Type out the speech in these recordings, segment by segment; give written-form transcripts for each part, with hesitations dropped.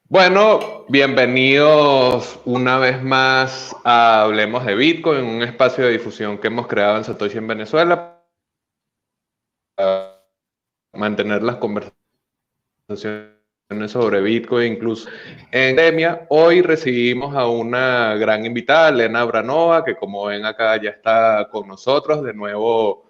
Bueno, bienvenidos una vez más a Hablemos de Bitcoin, un espacio de difusión que hemos creado en Satoshi en Venezuela para mantener las conversaciones sobre Bitcoin, incluso en pandemia. Hoy recibimos a una gran invitada, Alena Vranova, que como ven acá ya está con nosotros. De nuevo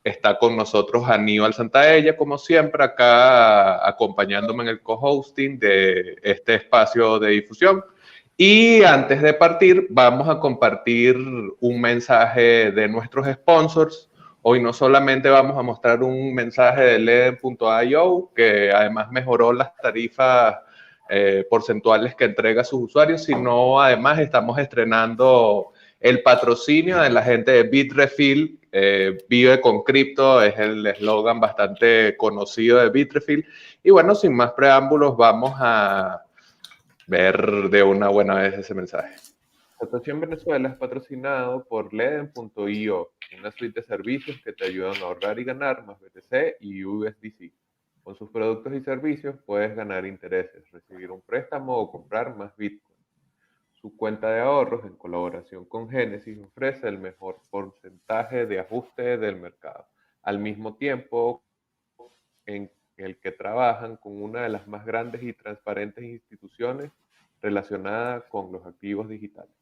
está con nosotros Aníbal Santaella, como siempre, acá acompañándome en el co-hosting de este espacio de difusión. Y antes de partir, vamos a compartir un mensaje de nuestros sponsors. Hoy no solamente vamos a mostrar un mensaje de Leden.io, que además mejoró las tarifas porcentuales que entrega a sus usuarios, sino además estamos estrenando el patrocinio de la gente de Bitrefill. Vive con cripto es el eslogan bastante conocido de Bitrefill. Y bueno, sin más preámbulos, vamos a ver de una buena vez ese mensaje. Satoshi en Venezuela es patrocinado por Leden.io, una suite de servicios que te ayudan a ahorrar y ganar más BTC y USDC. Con sus productos y servicios puedes ganar intereses, recibir un préstamo o comprar más Bitcoin. Su cuenta de ahorros, en colaboración con Genesis, ofrece el mejor porcentaje de ajuste del mercado, al mismo tiempo en el que trabajan con una de las más grandes y transparentes instituciones relacionada con los activos digitales.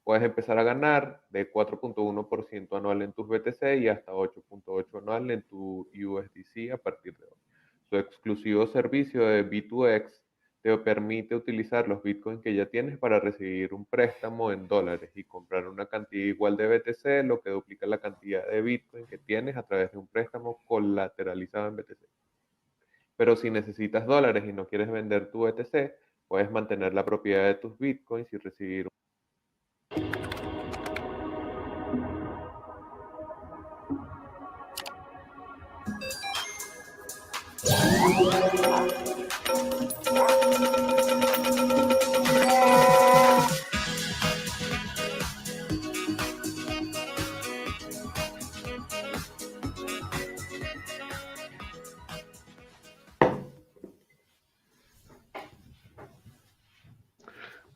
Puedes empezar a ganar de 4.1% anual en tus BTC y hasta 8.8% anual en tu USDC a partir de hoy. Su exclusivo servicio de B2X te permite utilizar los bitcoins que ya tienes para recibir un préstamo en dólares y comprar una cantidad igual de BTC, lo que duplica la cantidad de bitcoin que tienes a través de un préstamo colateralizado en BTC. Pero si necesitas dólares y no quieres vender tu BTC, puedes mantener la propiedad de tus bitcoins y recibir.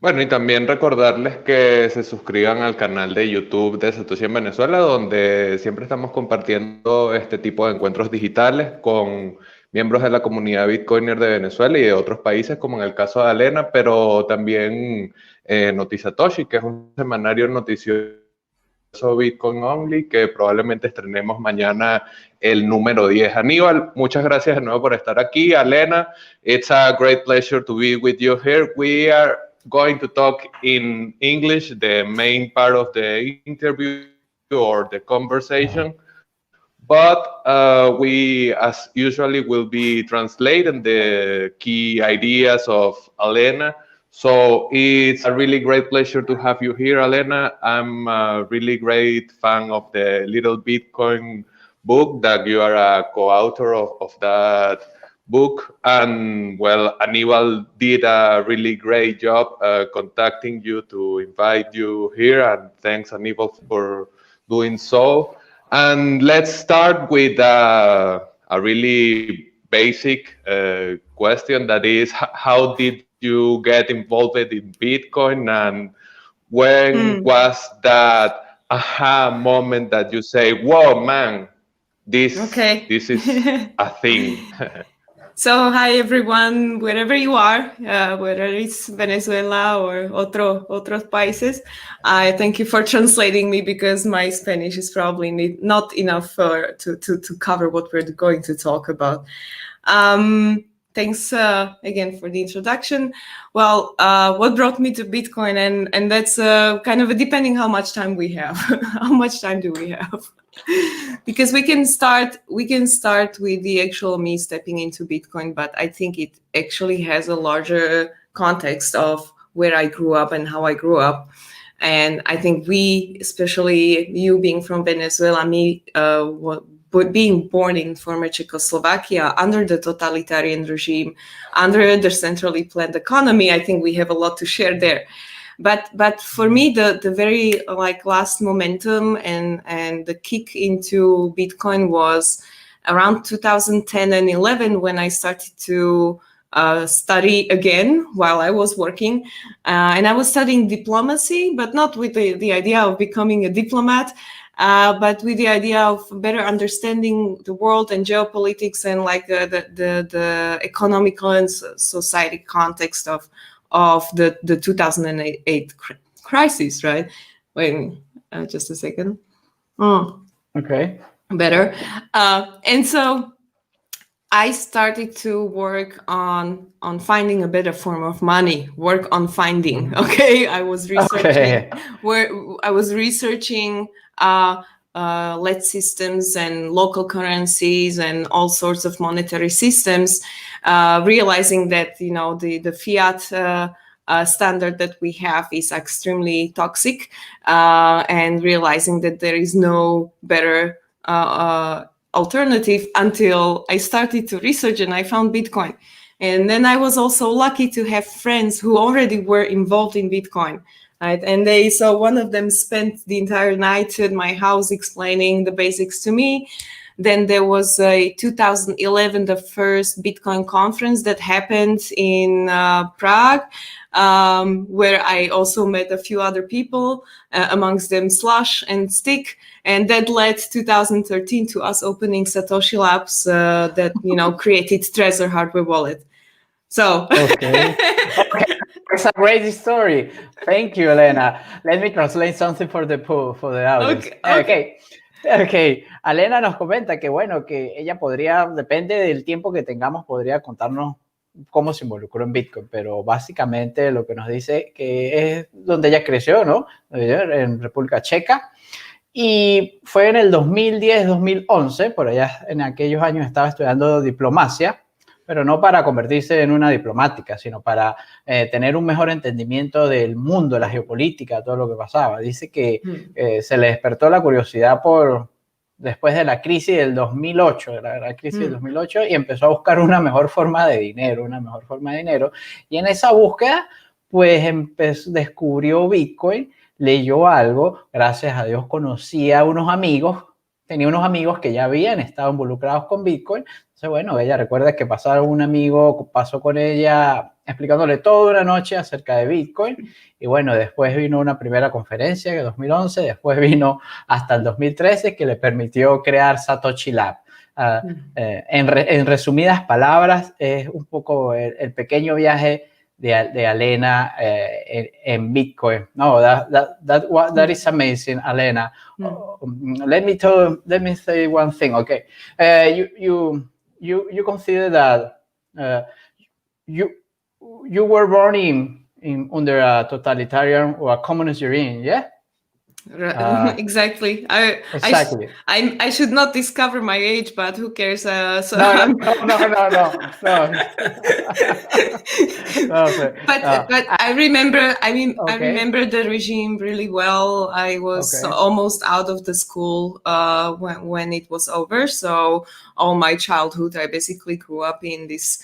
Bueno, y también recordarles que se suscriban al canal de YouTube de Satoshi en Venezuela, donde siempre estamos compartiendo este tipo de encuentros digitales con miembros de la comunidad Bitcoiner de Venezuela y de otros países, como en el caso de Alena, pero también Satoshi, que es un semanario noticioso Bitcoin Only, que probablemente estrenemos mañana el número 10. Aníbal, muchas gracias de nuevo por estar aquí. Alena, it's a great pleasure to be with you here. We are going to talk in English, the main part of the interview or the conversation. But we, as usually, will be translating the key ideas of Alena. So it's a really great pleasure to have you here, Alena. I'm a really great fan of the Little Bitcoin book that you are a co-author of that book. And well, Aníbal did a really great job contacting you to invite you here. And thanks, Aníbal, for doing so. And let's start with a really basic question, that is, how did you get involved in Bitcoin, and when was that aha moment that you say, whoa, man, this is a thing? So, hi everyone, wherever you are, whether it's Venezuela or otros países, I thank you for translating me, because my Spanish is probably not enough to cover what we're going to talk about. Thanks again for the introduction. Well, what brought me to Bitcoin, and that's kind of depending how much time we have. How much time do we have? Because we can start with the actual me stepping into Bitcoin, but I think it actually has a larger context of where I grew up and how I grew up. And I think we, especially you being from Venezuela, me being born in former Czechoslovakia under the totalitarian regime, under the centrally planned economy, I think we have a lot to share there. But for me, the very last momentum and the kick into Bitcoin was around 2010 and 11, when I started to study again while I was working. And I was studying diplomacy, but not with the idea of becoming a diplomat, but with the idea of better understanding the world and geopolitics and like the economical and society context of the 2008 crisis, right? Wait, just a second. Okay. Better. And so I started to work on finding a better form of money. Work on finding. Okay, I was researching lead systems and local currencies and all sorts of monetary systems, realizing that the fiat standard that we have is extremely toxic, and realizing that there is no better alternative until I started to research and I found Bitcoin. And then I was also lucky to have friends who already were involved in Bitcoin, right? And so one of them spent the entire night at my house explaining the basics to me. Then there was a 2011, the first Bitcoin conference that happened in Prague, where I also met a few other people, amongst them Slush and Stick. And that led 2013 to us opening Satoshi Labs that, created Trezor hardware wallet. So. Okay. It's a great story. Thank you, Alena. Let me translate something for the audience. Okay. Alena nos comenta que que ella podría, depende del tiempo que tengamos, podría contarnos cómo se involucró en Bitcoin, pero básicamente lo que nos dice que es donde ella creció, ¿no? En República Checa, y fue en el 2010-2011, por allá en aquellos años estaba estudiando diplomacia, pero no para convertirse en una diplomática, sino para tener un mejor entendimiento del mundo, la geopolítica, todo lo que pasaba. Dice que se le despertó la curiosidad después de la crisis del 2008, la crisis del 2008, y empezó a buscar una mejor forma de dinero, y en esa búsqueda, pues descubrió Bitcoin, leyó algo, gracias a Dios conocía a unos amigos, tenía unos amigos que ya habían estado involucrados con Bitcoin. Entonces, ella recuerda que un amigo pasó con ella explicándole toda una noche acerca de Bitcoin, y después vino una primera conferencia en 2011, después vino hasta el 2013 que le permitió crear Satoshi Lab. En resumidas palabras, es un poco el pequeño viaje de Alena en Bitcoin. No, that is amazing, Alena. Let me say one thing. Okay, you consider that you were born in under a totalitarian or a communist regime, yeah? Exactly. Exactly. I should not discover my age, but who cares? No. But I remember. I Okay. remember the regime really well. I was almost out of the school when it was over. So all my childhood, I basically grew up in this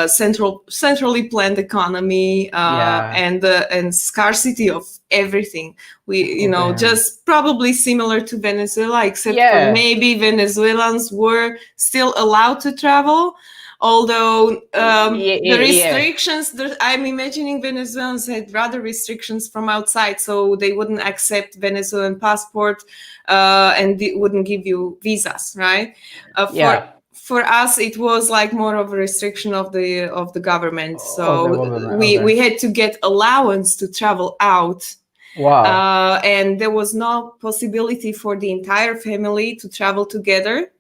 centrally planned economy and scarcity of everything. We, just probably similar to Venezuela, except for maybe Venezuelans were still allowed to travel. Although the restrictions, I'm imagining Venezuelans had rather restrictions from outside, so they wouldn't accept Venezuelan passport and they wouldn't give you visas, right? For us, it was like more of a restriction of the government. So we had to get allowance to travel out. Wow. And there was no possibility for the entire family to travel together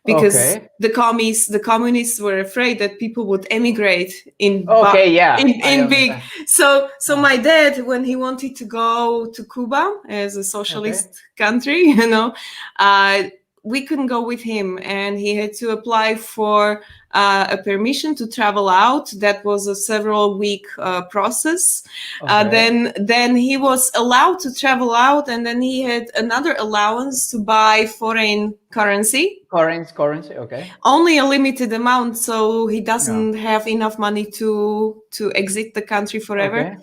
because the communists were afraid that people would emigrate in big. So my dad, when he wanted to go to Cuba as a socialist country, we couldn't go with him, and he had to apply for a permission to travel out. That was a several-week process. Then he was allowed to travel out, and then he had another allowance to buy foreign currency. Currency, okay. Only a limited amount, so he doesn't have enough money to exit the country forever. Okay.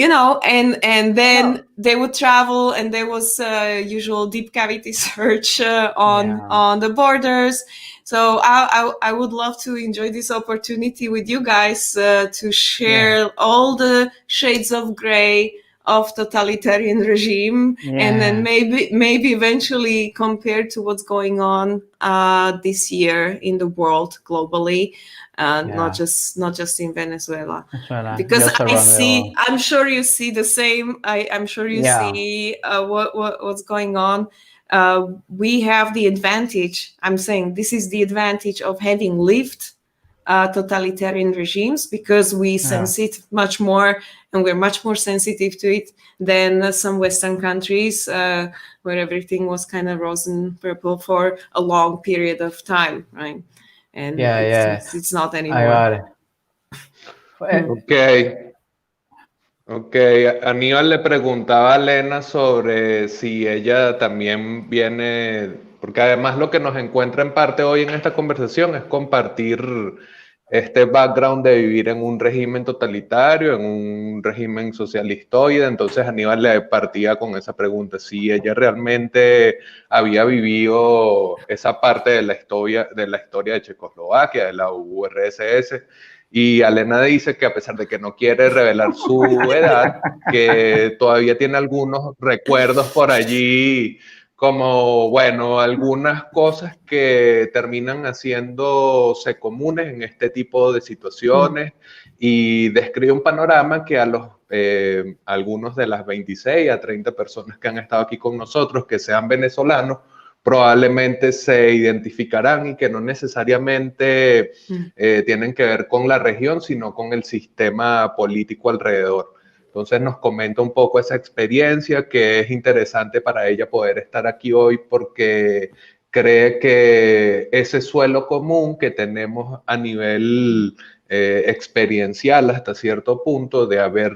And then they would travel, and there was usual deep cavity search on the borders. So I would love to enjoy this opportunity with you guys to share all the shades of gray of totalitarian regime, and then maybe eventually compare to what's going on this year in the world globally, not just in Venezuela. Because I'm sure you see the same. I'm sure you see what's going on. We have the advantage. I'm saying this is the advantage of having lived totalitarian regimes, because we sense it much more, and we're much more sensitive to it than some Western countries where everything was kind of rose and purple for a long period of time, right? And it's not anymore. Ok, Aníbal le preguntaba a Elena sobre si ella también viene, porque además lo que nos encuentra en parte hoy en esta conversación es compartir este background de vivir en un régimen totalitario, en un régimen socialistoide. Entonces Aníbal le partía con esa pregunta, si ella realmente había vivido esa parte de la historia de Checoslovaquia, de la URSS. Y Alena dice que a pesar de que no quiere revelar su edad, que todavía tiene algunos recuerdos por allí, como, bueno, algunas cosas que terminan haciéndose comunes en este tipo de situaciones, y describe un panorama que a algunos de las 26 a 30 personas que han estado aquí con nosotros, que sean venezolanos, probablemente se identificarán, y que no necesariamente tienen que ver con la región, sino con el sistema político alrededor. Entonces nos comenta un poco esa experiencia, que es interesante para ella poder estar aquí hoy, porque cree que ese suelo común que tenemos a nivel experiencial hasta cierto punto, de haber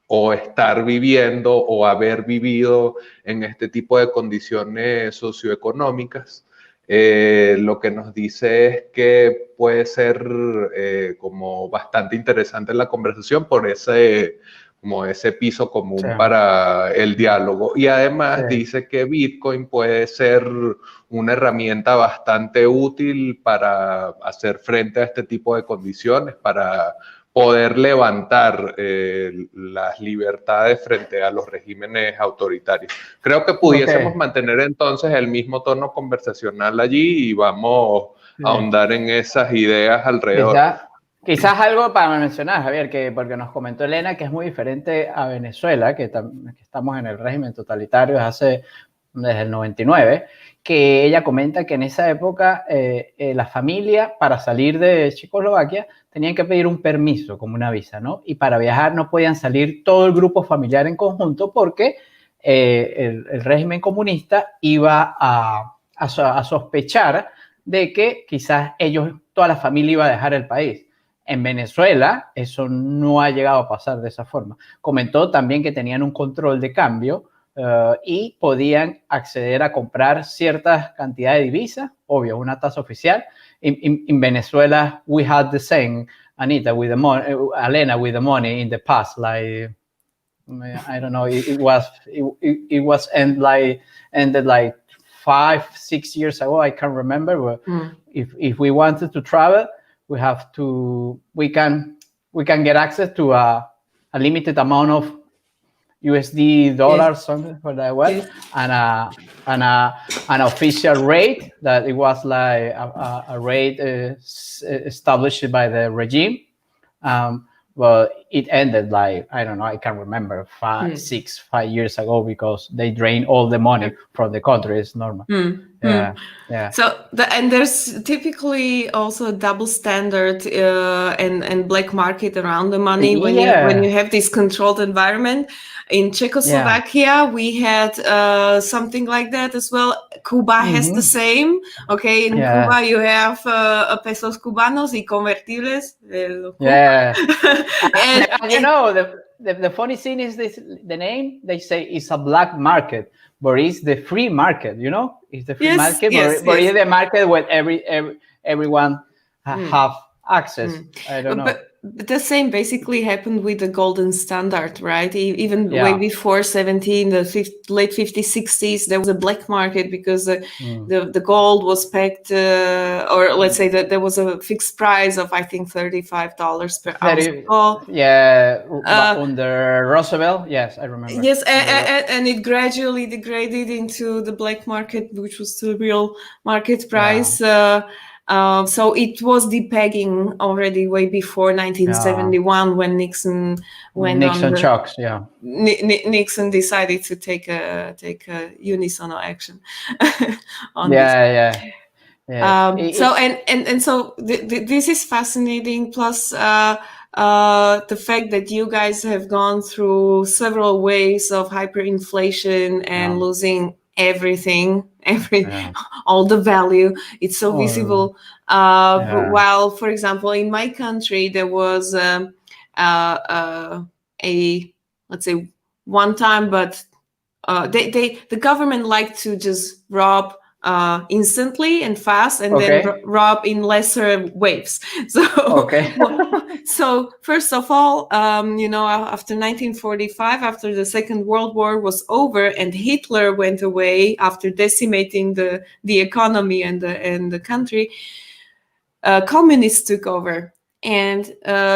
o estar viviendo o haber vivido en este tipo de condiciones socioeconómicas, lo que nos dice es que puede ser como bastante interesante la conversación por ese piso común para el diálogo. Y además dice que Bitcoin puede ser una herramienta bastante útil para hacer frente a este tipo de condiciones, para poder levantar las libertades frente a los regímenes autoritarios. Creo que pudiésemos mantener entonces el mismo tono conversacional allí, y vamos a ahondar en esas ideas alrededor. Quizás algo para mencionar, Javier, porque nos comentó Elena que es muy diferente a Venezuela, que estamos en el régimen totalitario desde el 99, que ella comenta que en esa época la familia, para salir de Checoslovaquia, tenían que pedir un permiso, como una visa, ¿no? Y para viajar no podían salir todo el grupo familiar en conjunto, porque el régimen comunista iba a sospechar de que quizás toda la familia iba a dejar el país. En Venezuela eso no ha llegado a pasar de esa forma. Comentó también que tenían un control de cambio y podían acceder a comprar ciertas cantidades de divisas, obvio, una tasa oficial. In Venezuela, we had the same, Anita, with the money, Alena, with the money in the past, like, I don't know, it was ended like 5-6 years ago, I can't remember, but if we wanted to travel, we can get access to a limited amount of USD dollars, something for that way, and an official rate that it was like a rate established by the regime. Well, it ended like, I don't know, I can't remember, 5 years ago, because they drained all the money from the country. It's normal. So, and there's typically also a double standard and black market around the money when you have this controlled environment. In Czechoslovakia, we had something like that as well. Cuba has the same. Okay, in Cuba you have pesos cubanos y convertibles. And you know, the funny thing is the name, they say it's a black market, but it's the free market, you know? It's the free market, but it's the market where everyone have access. I don't know. the same basically happened with the golden standard, right? Even way before 17, late 50s, 60s, there was a black market because the gold was pegged, or let's say that there was a fixed price of, I think, $35 per ounce of gold. Yeah, under Roosevelt, yes, I remember. Yes, and it gradually degraded into the black market, which was the real market price. So it was depegging already way before 1971 when Nixon went Nixon shocks, Nixon decided to take a unisono action on this. So this is fascinating. Plus, the fact that you guys have gone through several waves of hyperinflation and losing everything, all the value. It's so visible. While, for example, in my country, there was a let's say one time, but the government liked to just rob instantly and fast, and then rob in lesser waves. So, so first of all, after 1945, after the Second World War was over and Hitler went away after decimating the economy and the country, communists took over. And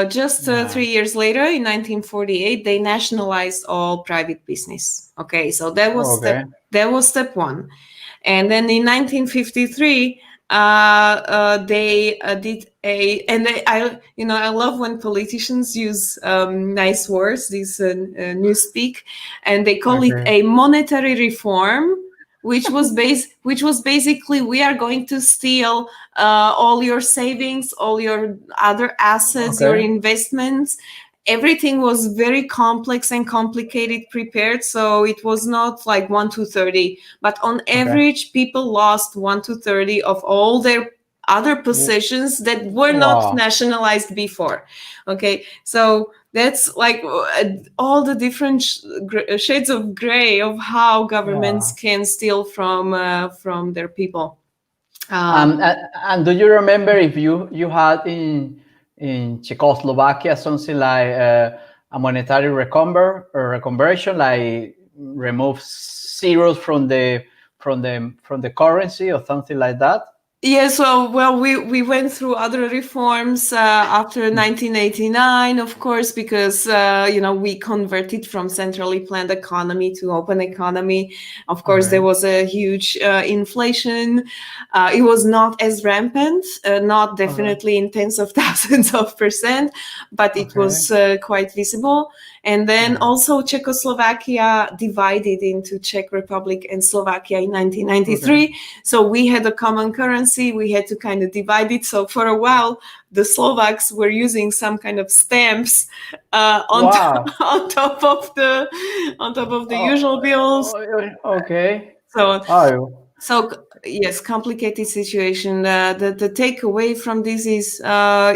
just 3 years later, in 1948, they nationalized all private business. Okay, so that was step one. And then in 1953, they did I love when politicians use nice words, these newspeak, and they call it a monetary reform, which was basically, we are going to steal all your savings, all your other assets, your investments. Everything was very complex and complicated prepared, so it was not like 1 to 30, but on average, people lost 1 to 30 of all their other possessions that were not nationalized before. Okay, so that's like all the different shades of gray of how governments can steal from their people. And do you remember if you had in Czechoslovakia something like a monetary reconversion, like remove zeros from the currency or something like that? Yes, well, we went through other reforms after 1989, of course, because we converted from centrally planned economy to open economy. Of course, there was a huge inflation. It was not as rampant, not definitely in tens of thousands of %, but it was quite visible. And then also Czechoslovakia divided into Czech Republic and Slovakia in 1993. So we had a common currency. We had to kind of divide it. So for a while, the Slovaks were using some kind of stamps on top of the usual bills. Okay. So yes, complicated situation. The takeaway from this is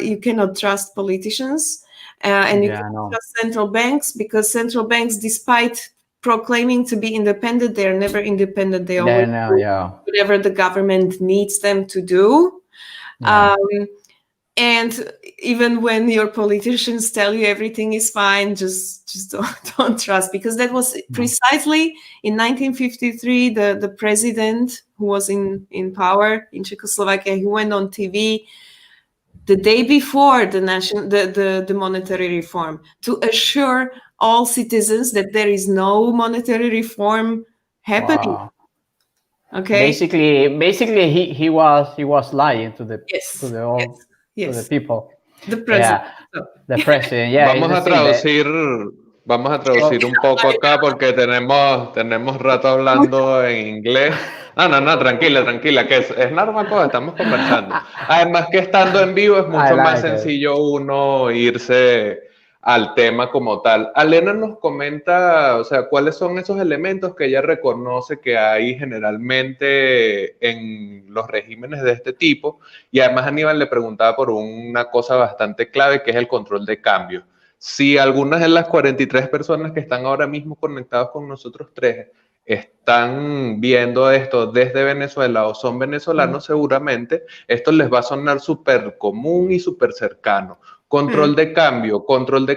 you cannot trust politicians. And you can trust central banks, because central banks, despite proclaiming to be independent, they are never independent. They always do whatever the government needs them to do. And even when your politicians tell you everything is fine, just don't trust, because that was precisely in 1953 the president who was in power in Czechoslovakia, he went on TV the day before the monetary reform to assure all citizens that there is no monetary reform happening. Okay. Basically, he was lying to the people. The president. The president. Yeah. Vamos a traducir un poco acá porque tenemos rato hablando en inglés. No, tranquila, que es normal, estamos conversando. Además que estando en vivo es mucho más sencillo uno irse al tema como tal. Alena nos comenta, o sea, cuáles son esos elementos que ella reconoce que hay generalmente en los regímenes de este tipo, y además Aníbal le preguntaba por una cosa bastante clave, que es el control de cambio. Si algunas de las 43 personas que están ahora mismo conectados con nosotros tres están viendo esto desde Venezuela o son venezolanos, seguramente esto les va a sonar súper común y súper cercano. Control de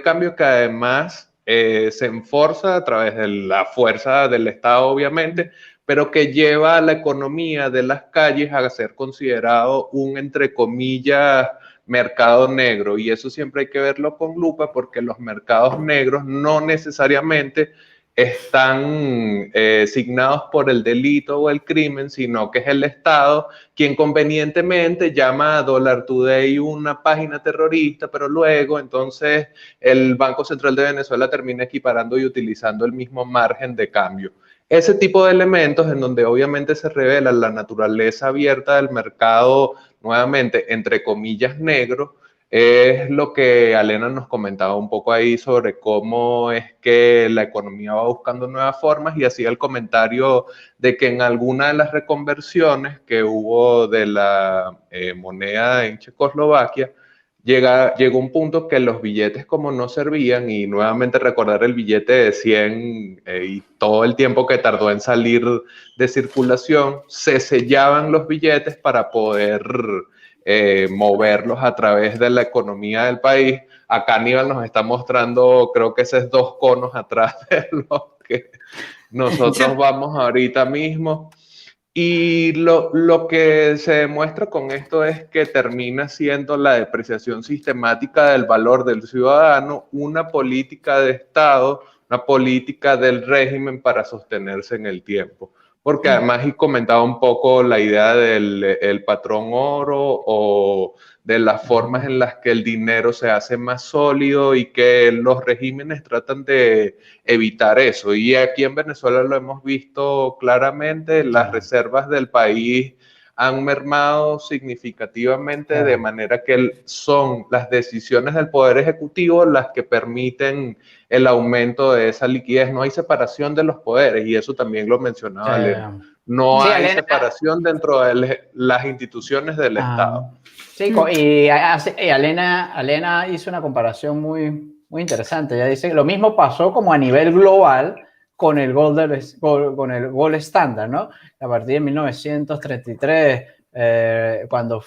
cambio que además se enforza a través de la fuerza del Estado, obviamente, pero que lleva a la economía de las calles a ser considerado un, entre comillas, mercado negro. Y eso siempre hay que verlo con lupa porque los mercados negros no necesariamente están signados por el delito o el crimen, sino que es el Estado quien convenientemente llama a Dollar Today una página terrorista, pero luego entonces el Banco Central de Venezuela termina equiparando y utilizando el mismo margen de cambio. Ese tipo de elementos en donde obviamente se revela la naturaleza abierta del mercado, nuevamente, entre comillas, negro, es lo que Alena nos comentaba un poco ahí sobre cómo es que la economía va buscando nuevas formas y hacía el comentario de que en alguna de las reconversiones que hubo de la moneda en Checoslovaquia, llegó un punto que los billetes como no servían y nuevamente recordar el billete de 100 y todo el tiempo que tardó en salir de circulación, se sellaban los billetes para poder moverlos a través de la economía del país. Acá Aníbal nos está mostrando, creo que esos 2 conos atrás de los que nosotros vamos ahorita mismo. Y lo que se demuestra con esto es que termina siendo la depreciación sistemática del valor del ciudadano, una política de Estado, una política del régimen para sostenerse en el tiempo. Porque además y comentaba un poco la idea del patrón oro o de las formas en las que el dinero se hace más sólido y que los regímenes tratan de evitar eso. Y aquí en Venezuela lo hemos visto claramente, las reservas del país han mermado significativamente, de manera que son las decisiones del Poder Ejecutivo las que permiten el aumento de esa liquidez. No hay separación de los poderes, y eso también lo mencionaba Alena. No hay Alena, separación dentro de las instituciones del Estado. Sí, y Alena hizo una comparación muy interesante. Ella dice que lo mismo pasó como a nivel global con el gold estándar, ¿no? A partir de 1933, cuando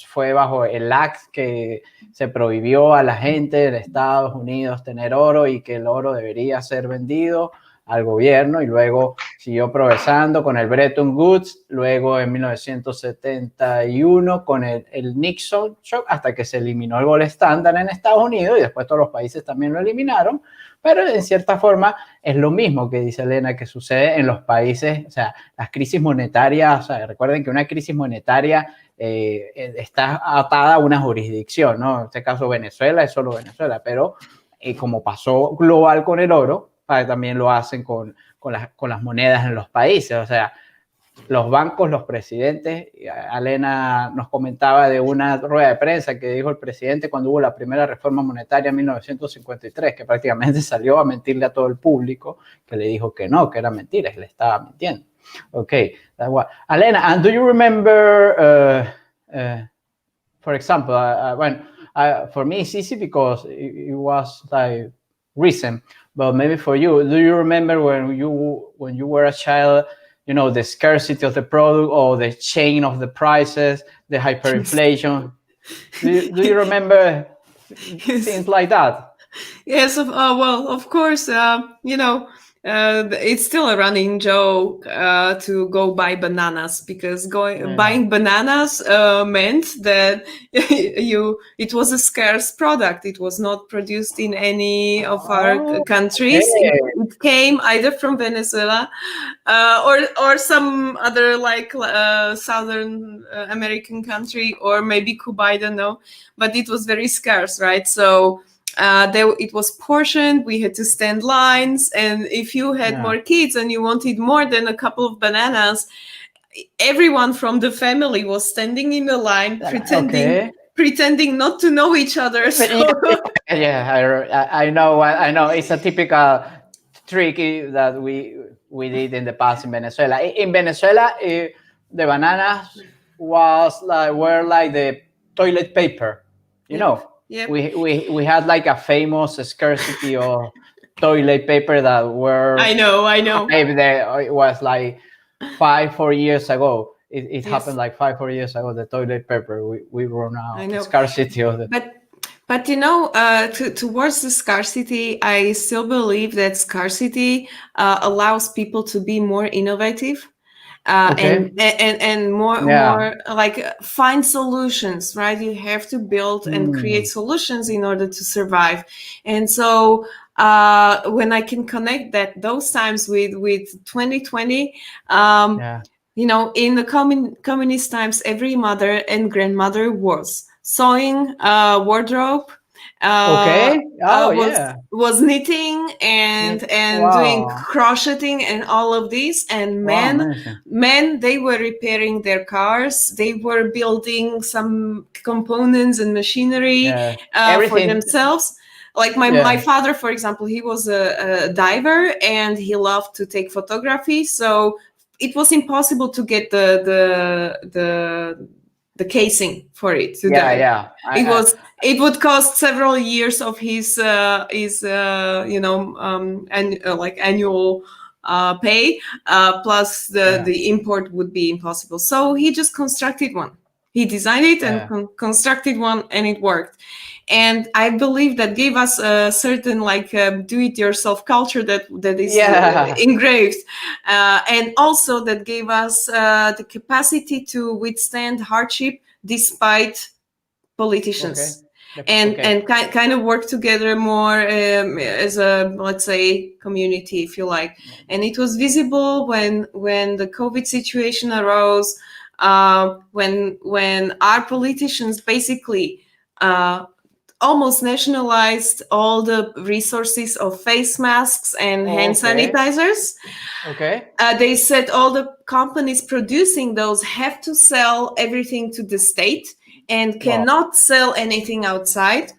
fue bajo el Act que se prohibió a la gente de Estados Unidos tener oro y que el oro debería ser vendido al gobierno, y luego siguió progresando con el Bretton Woods, luego en 1971 con el Nixon Shock, hasta que se eliminó el gold estándar en Estados Unidos y después todos los países también lo eliminaron. Pero en cierta forma es lo mismo que dice Elena, que sucede en los países, o sea, las crisis monetarias, o sea, recuerden que una crisis monetaria está atada a una jurisdicción, ¿no? En este caso Venezuela es solo Venezuela, pero como pasó global con el oro, también lo hacen con las monedas en los países. O sea, los bancos, los presidentes. Alena nos comentaba de una rueda de prensa que dijo el presidente cuando hubo la primera reforma monetaria en 1953, que prácticamente salió a mentirle a todo el público, que le dijo que no, que era mentira, que le estaba mintiendo. Okay, that's what. Alena, and do you remember, for example, for me it's easy because it was like recent, but maybe for you, do you remember when you were a child, you know, the scarcity of the product or the chain of the prices, the hyperinflation? do you remember things like that? Yes, well, of course, you know, it's still a running joke to go buy bananas, because buying bananas meant that it was a scarce product. It was not produced in any of our countries. It came either from Venezuela or some other like Southern American country, or maybe Cuba, I don't know. But it was very scarce, right? So it was portioned, we had to stand lines, and if you had more kids and you wanted more than a couple of bananas, everyone from the family was standing in a line, pretending not to know each other. So. Yeah, I know. It's a typical trick that we did in the past in Venezuela. In Venezuela, the bananas were like the toilet paper, you know. Yep. We had like a famous scarcity of toilet paper that were. I know. Maybe it was like 4 years ago. It happened like 4 years ago. The toilet paper we run out. Scarcity of the. But But you know, towards the scarcity, I still believe that scarcity allows people to be more innovative. And more like find solutions, right? You have to build and create solutions in order to survive. And so when I can connect those times with 2020, you know, in the communist times, every mother and grandmother was sewing wardrobe, was knitting and doing crocheting and all of this. And men, they were repairing their cars, they were building some components and machinery for themselves. Like my father, for example, he was a diver and he loved to take photography, so it was impossible to get the casing for it to dive. It would cost several years of his annual pay, plus the import would be impossible. So he just constructed one. He designed it and constructed one, and it worked. And I believe that gave us a certain do-it-yourself culture that is engraved, and also that gave us the capacity to withstand hardship despite politicians. And kind of work together more as a, let's say, community, if you like. And it was visible when the COVID situation arose, when our politicians basically almost nationalized all the resources of face masks and hand sanitizers. They said all the companies producing those have to sell everything to the state and cannot sell anything outside.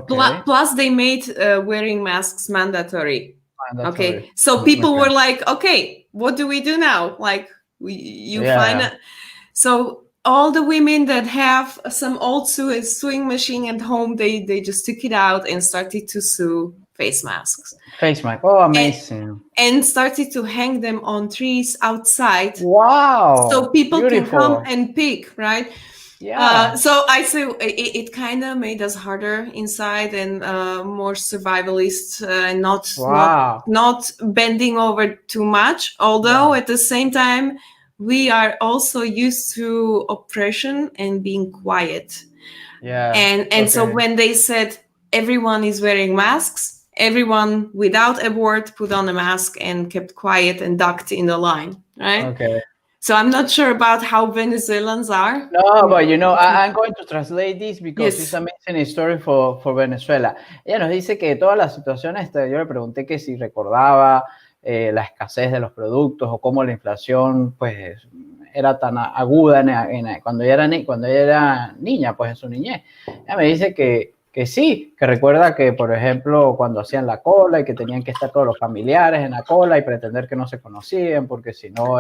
Plus they made wearing masks mandatory. Okay, so people were like, okay, what do we do now? Like, find it. So all the women that have some old sewing machine at home, they just took it out and started to sew face masks. Amazing. And started to hang them on trees outside. Wow. So people can come and pick, right? So I say it kind of made us harder inside and more survivalist, and not bending over too much. Although at the same time, we are also used to oppression and being quiet. So when they said everyone is wearing masks, everyone without a word put on a mask and kept quiet and ducked in the line, right? So I'm not sure about how Venezuelans are. No, but you know, I'm going to translate this because it's an amazing story for Venezuela. Ella nos dice que todas las situaciones, yo le pregunté que si recordaba la escasez de los productos o cómo la inflación pues era tan aguda cuando ella era niña, pues en su niñez. Ella me dice que sí, que recuerda que, por ejemplo, cuando hacían la cola y que tenían que estar todos los familiares en la cola y pretender que no se conocían, porque si no,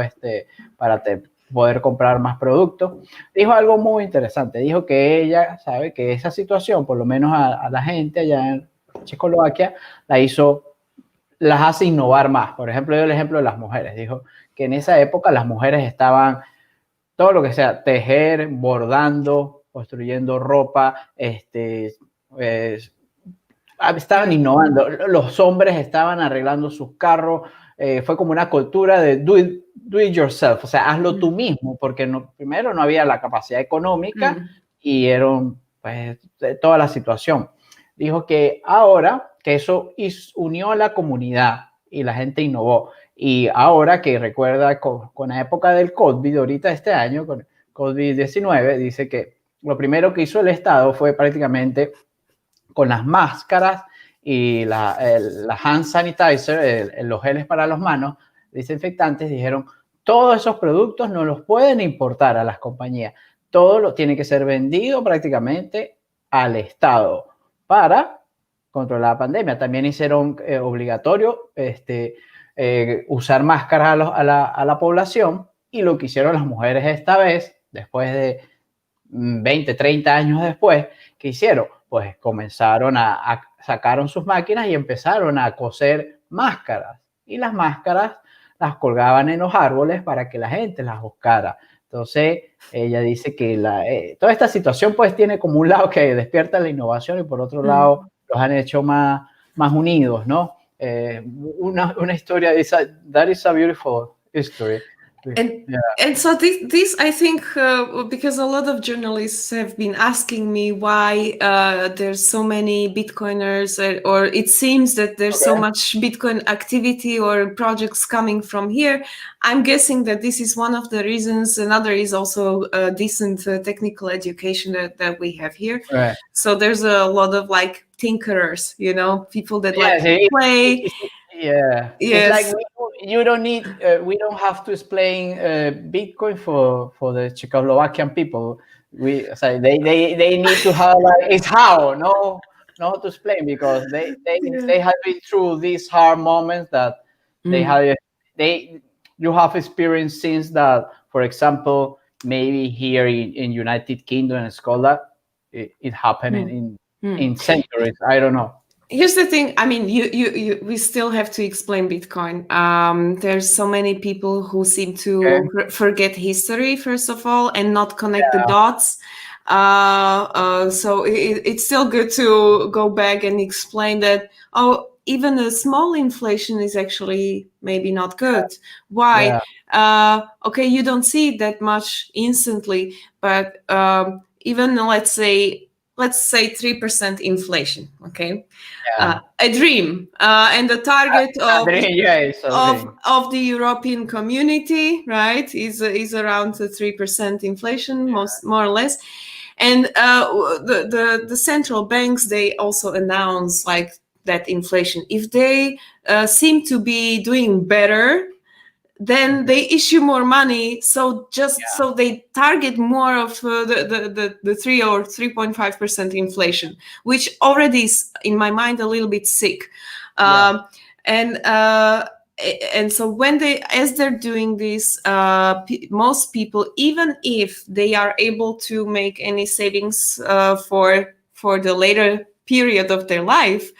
para poder comprar más productos. Dijo algo muy interesante. Dijo que ella sabe que esa situación, por lo menos a la gente allá en Checoslovaquia, las hace innovar más. Por ejemplo, dio el ejemplo de las mujeres. Dijo que en esa época las mujeres estaban, todo lo que sea, tejer, bordando, construyendo ropa, estaban innovando. Los hombres estaban arreglando sus carros. Fue como una cultura de do it yourself, o sea, hazlo tú mismo, porque primero no había la capacidad económica y era pues, toda la situación. Dijo que ahora que eso unió a la comunidad y la gente innovó. Y ahora que recuerda con la época del COVID, ahorita este año, con COVID-19, dice que lo primero que hizo el Estado fue prácticamente con las máscaras y la hand sanitizer, los geles para las manos, desinfectantes, dijeron, todos esos productos no los pueden importar a las compañías. Todo lo tiene que ser vendido prácticamente al Estado para controlar la pandemia. También hicieron obligatorio usar máscaras a la población, y lo que hicieron las mujeres esta vez, después de 20, 30 años después, ¿qué hicieron? Pues comenzaron sacaron sus máquinas y empezaron a coser máscaras. Y las máscaras las colgaban en los árboles para que la gente las buscara. Entonces, ella dice que toda esta situación pues tiene como un lado que despierta la innovación y por otro lado los han hecho más unidos, ¿no? Una historia, that is a beautiful history. And so this I think, because a lot of journalists have been asking me why there's so many Bitcoiners, or it seems that there's so much Bitcoin activity or projects coming from here. I'm guessing that this is one of the reasons. Another is also a decent technical education that we have here. Right. So there's a lot of like tinkerers, you know, people that like to play. Yeah, yes. It's like you don't need. We don't have to explain Bitcoin for the Czechoslovakian people. They need to have like it's how to explain because they have been through these hard moments that you have experienced since that. For example, maybe here in United Kingdom and Scotland, it happened in centuries. I don't know. Here's the thing. I mean, we still have to explain Bitcoin. There's so many people who seem to forget history, first of all, and not connect the dots. So it's still good to go back and explain that, even a small inflation is actually maybe not good. Why? Okay, you don't see that much instantly, but even let's say 3% inflation, okay? A dream, and the target of the European community, right, is around 3% inflation, more or less. And the central banks, they also announce like that inflation. If they seem to be doing better, then they issue more money. So so they target more of the 3 or 3.5% inflation, which already is in my mind a little bit sick. And so as they're doing this, most people, even if they are able to make any savings for the later period of their life,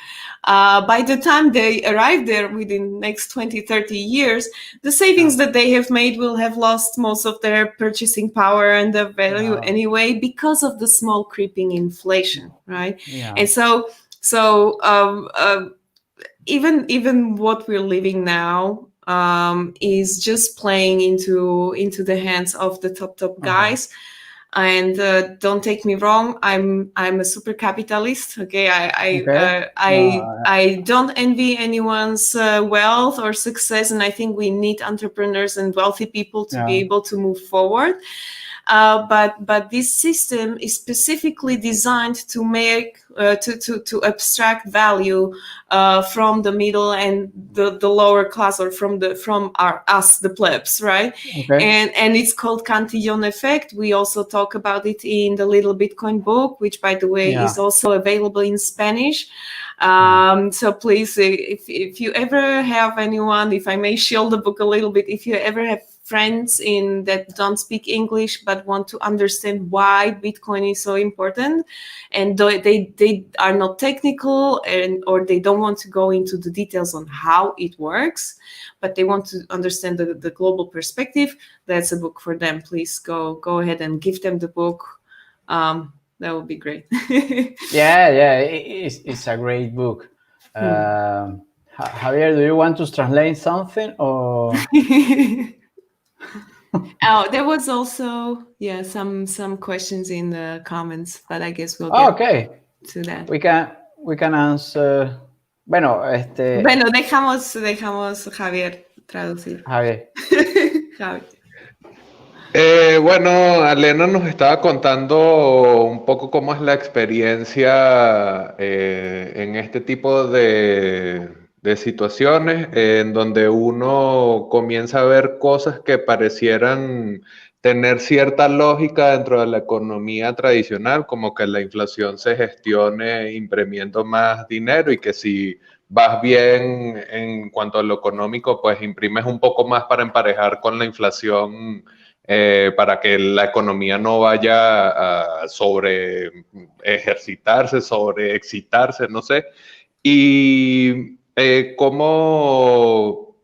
by the time they arrive there within next 20-30 years, the savings that they have made will have lost most of their purchasing power and the value anyway, because of the small creeping inflation, right? And so even what we're living now is just playing into the hands of the top guys. And don't take me wrong, I'm a super capitalist. Okay, I don't envy anyone's wealth or success, and I think we need entrepreneurs and wealthy people to be able to move forward. But this system is specifically designed to make to abstract value from the middle and the lower class, or from us, the plebs, right? And it's called Cantillon effect. We also talk about it in the Little Bitcoin book, which, by the way, is also available in Spanish. So please, if you ever have anyone, if I may shield the book a little bit, if you ever have friends that don't speak English but want to understand why Bitcoin is so important, and they are not technical, or they don't want to go into the details on how it works, but they want to understand the global perspective, that's a book for them. Please go ahead and give them the book. That would be great. It's a great book. Javier, do you want to translate something, or? There was also some questions in the comments, but I guess we'll get to that. We can answer. Bueno, dejamos Javier traducir. Javier. Bueno, Alena nos estaba contando un poco cómo es la experiencia en este tipo de situaciones, en donde uno comienza a ver cosas que parecieran tener cierta lógica dentro de la economía tradicional, como que la inflación se gestione imprimiendo más dinero, y que si vas bien en cuanto a lo económico, pues imprimes un poco más para emparejar con la inflación, para que la economía no vaya a sobre ejercitarse, sobre excitarse, no sé. Y cómo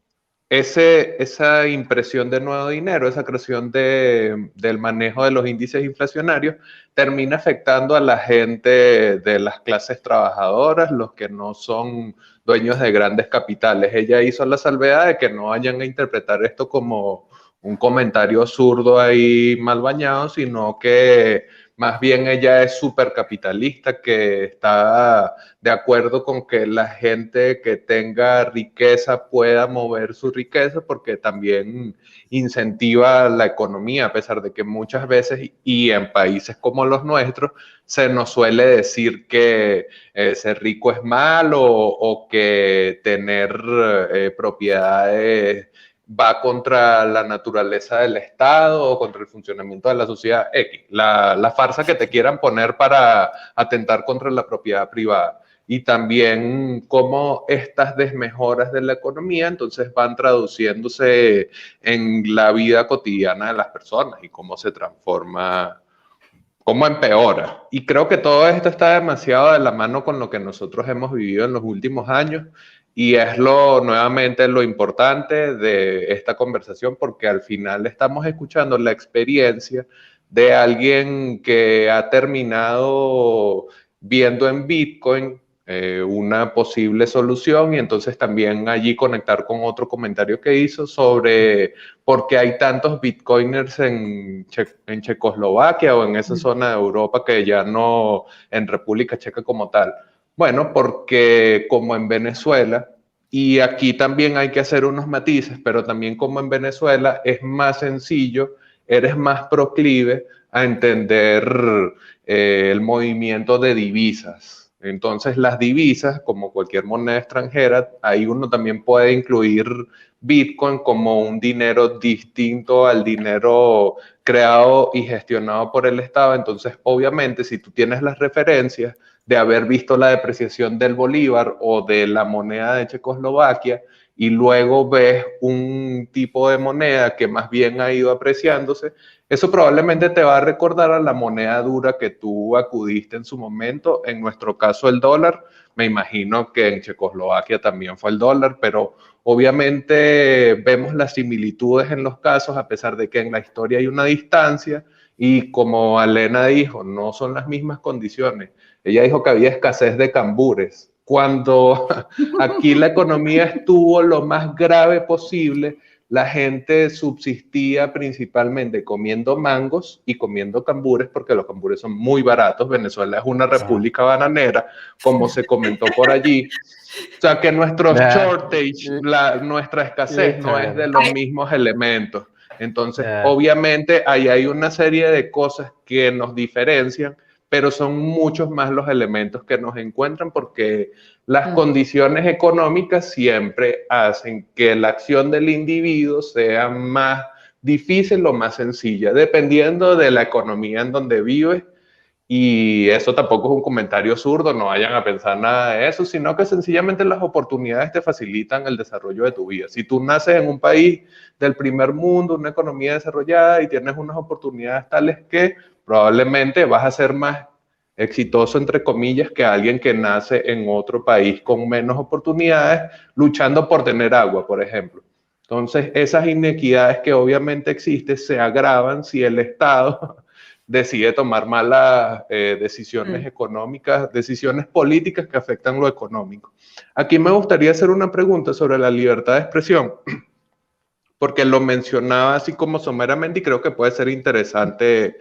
esa impresión de nuevo dinero, esa creación del manejo de los índices inflacionarios, termina afectando a la gente de las clases trabajadoras, los que no son dueños de grandes capitales. Ella hizo la salvedad de que no vayan a interpretar esto como un comentario zurdo ahí mal bañado, sino que más bien ella es súper capitalista, que está de acuerdo con que la gente que tenga riqueza pueda mover su riqueza, porque también incentiva la economía, a pesar de que muchas veces, y en países como los nuestros, se nos suele decir que ser rico es malo o que tener propiedades va contra la naturaleza del Estado o contra el funcionamiento de la sociedad X, la farsa que te quieran poner para atentar contra la propiedad privada. Y también cómo estas desmejoras de la economía entonces van traduciéndose en la vida cotidiana de las personas y cómo se transforma, cómo empeora. Y creo que todo esto está demasiado de la mano con lo que nosotros hemos vivido en los últimos años. Y es nuevamente lo importante de esta conversación, porque al final estamos escuchando la experiencia de alguien que ha terminado viendo en Bitcoin una posible solución, y entonces también allí conectar con otro comentario que hizo sobre por qué hay tantos bitcoiners en Checoslovaquia o en esa zona de Europa que ya no en República Checa como tal. Bueno, porque como en Venezuela, y aquí también hay que hacer unos matices, pero también como en Venezuela es más sencillo, eres más proclive a entender el movimiento de divisas. Entonces las divisas, como cualquier moneda extranjera, ahí uno también puede incluir Bitcoin como un dinero distinto al dinero creado y gestionado por el Estado. Entonces, obviamente, si tú tienes las referencias de haber visto la depreciación del bolívar o de la moneda de Checoslovaquia y luego ves un tipo de moneda que más bien ha ido apreciándose, eso probablemente te va a recordar a la moneda dura que tú acudiste en su momento. En nuestro caso, el dólar. Me imagino que en Checoslovaquia también fue el dólar, pero obviamente vemos las similitudes en los casos, a pesar de que en la historia hay una distancia. Y como Alena dijo, no son las mismas condiciones. Ella dijo que había escasez de cambures. Cuando aquí la economía estuvo lo más grave posible, la gente subsistía principalmente comiendo mangos y comiendo cambures, porque los cambures son muy baratos. Venezuela es una república bananera, como se comentó por allí. O sea que nuestro shortage, nuestra escasez no es de los mismos elementos. Entonces, obviamente, ahí hay una serie de cosas que nos diferencian, pero son muchos más los elementos que nos encuentran, porque las condiciones económicas siempre hacen que la acción del individuo sea más difícil o más sencilla, dependiendo de la economía en donde vives. Y eso tampoco es un comentario zurdo, no vayan a pensar nada de eso, sino que sencillamente las oportunidades te facilitan el desarrollo de tu vida. Si tú naces en un país del primer mundo, una economía desarrollada, y tienes unas oportunidades tales que probablemente vas a ser más exitoso, entre comillas, que alguien que nace en otro país con menos oportunidades, luchando por tener agua, por ejemplo. Entonces, esas inequidades que obviamente existen se agravan si el Estado decide tomar malas decisiones económicas, decisiones políticas que afectan lo económico. Aquí me gustaría hacer una pregunta sobre la libertad de expresión, porque lo mencionaba así como someramente y creo que puede ser interesante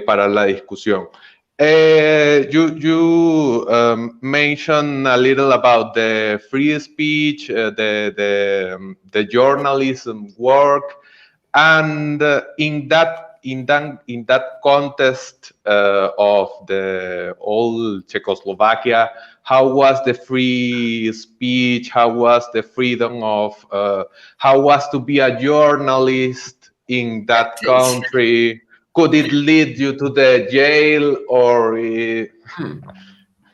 para la discusión. You mentioned a little about the free speech, the journalism work, and in that context of the old Czechoslovakia, how was the free speech? How was the freedom of? How was to be a journalist in that country? Could it lead you to the jail or?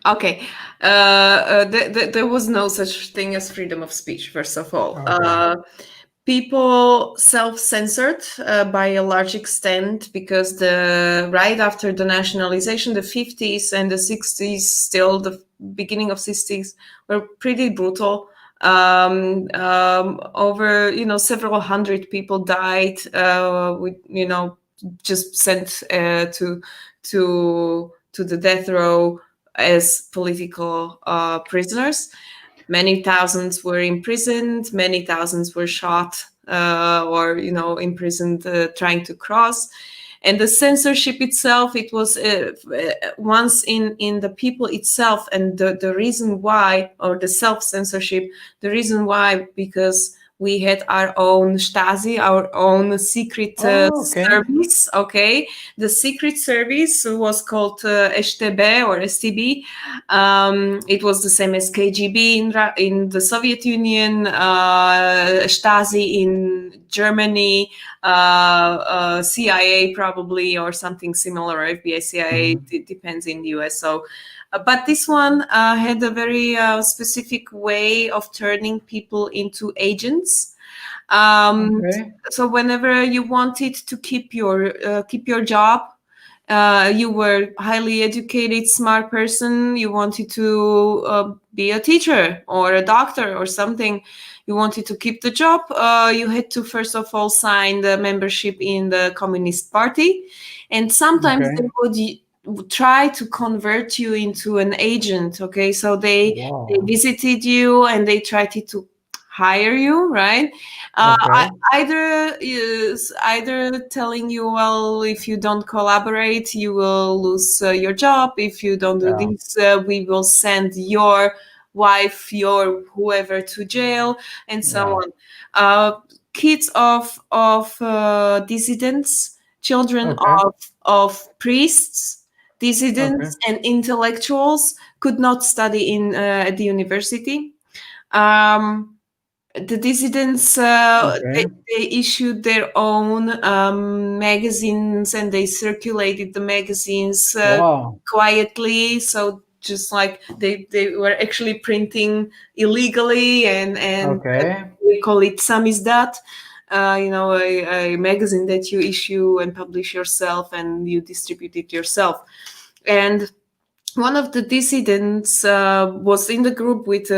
Okay, there was no such thing as freedom of speech. First of all, people self-censored by a large extent, because right after the nationalization, the 50s and the 60s, still the beginning of 60s, were pretty brutal. Over several hundred people died. Just sent to the death row as political prisoners. Many thousands were imprisoned. Many thousands were shot or imprisoned trying to cross. And the censorship itself, it was once in the people itself, and the reason why, or the self-censorship, the reason why, because we had our own Stasi, our own secret service. Okay, the secret service was called STB or STB. It was the same as KGB in the Soviet Union, Stasi in Germany, CIA probably, or something similar, or FBI, CIA. It depends in the US. So. But this one had a very specific way of turning people into agents. So whenever you wanted to keep your job, you were highly educated, smart person, you wanted to be a teacher or a doctor or something, you wanted to keep the job, you had to first of all sign the membership in the Communist Party. And sometimes they would try to convert you into an agent. Okay, so they visited you and they tried to hire you, right? Either telling you, well, if you don't collaborate, you will lose your job. If you don't do this, we will send your wife, your whoever to jail, and so on. Kids of dissidents, children of priests, dissidents and intellectuals could not study at the university. The dissidents, they issued their own magazines, and they circulated the magazines quietly. So just like they were actually printing illegally, and we call it samizdat. A magazine that you issue and publish yourself, and you distribute it yourself. And one of the dissidents was in the group with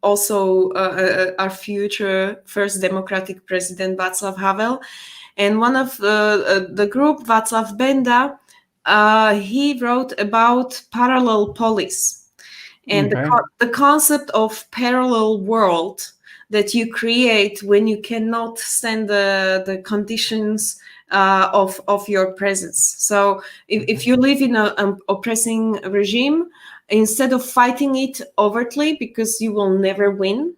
also our future first democratic president, Václav Havel. And one of the group, Václav Benda, he wrote about parallel polis. And the concept of parallel world that you create when you cannot stand the conditions of your presence. So if you live in an oppressing regime, instead of fighting it overtly, because you will never win,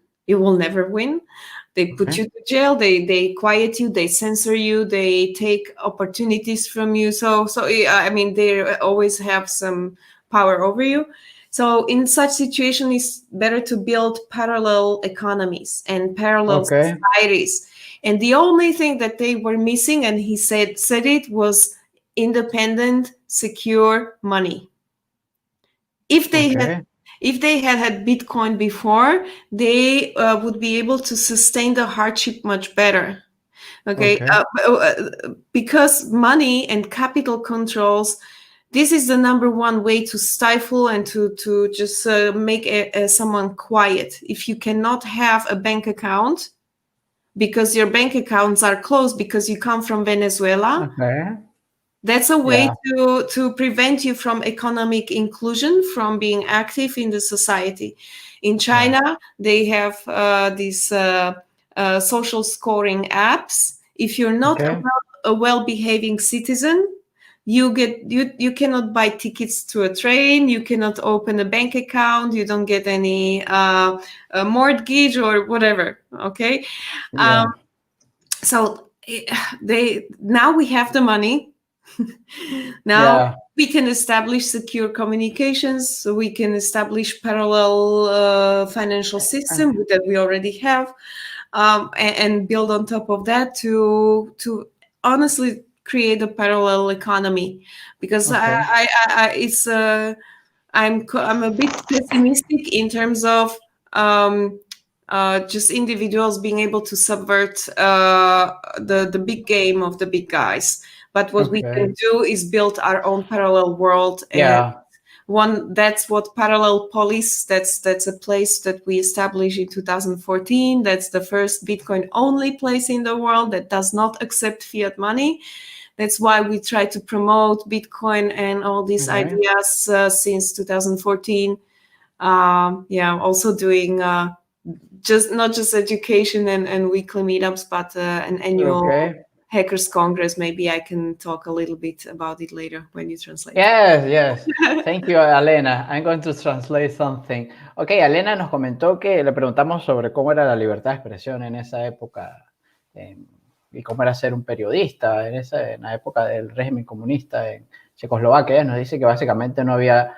they put you to jail, they quiet you, they censor you, they take opportunities from you. So I mean, they always have some power over you. So in such situation, it's better to build parallel economies and parallel societies. And the only thing that they were missing, and he said it, was independent, secure money. If they had Bitcoin before, they would be able to sustain the hardship much better. Because money and capital controls, this is the number one way to stifle and to just make someone quiet. If you cannot have a bank account because your bank accounts are closed because you come from Venezuela, that's a way to prevent you from economic inclusion, from being active in the society. In China, they have these social scoring apps. If you're not a well-behaving citizen, you cannot buy tickets to a train, you cannot open a bank account, you don't get any mortgage or whatever. So now we have the money. Now we can establish secure communications, so we can establish parallel financial system that we already have, and build on top of that to honestly create a parallel economy. Because I'm a bit pessimistic in terms of just individuals being able to subvert the big game of the big guys. But what we can do is build our own parallel world and That's what Parallel Police, that's a place that we established in 2014. That's the first Bitcoin only place in the world that does not accept fiat money. That's why we try to promote Bitcoin and all these ideas since 2014. Also doing not just education and weekly meetups, but an annual Hackers Congress. Maybe I can talk a little bit about it later when you translate. Yes. Thank you, Alena. I'm going to translate something. Okay, Alena nos comentó que le preguntamos sobre cómo era la libertad de expresión en esa época y cómo era ser un periodista en la época del régimen comunista en Checoslovaquia. Ella nos dice que básicamente no había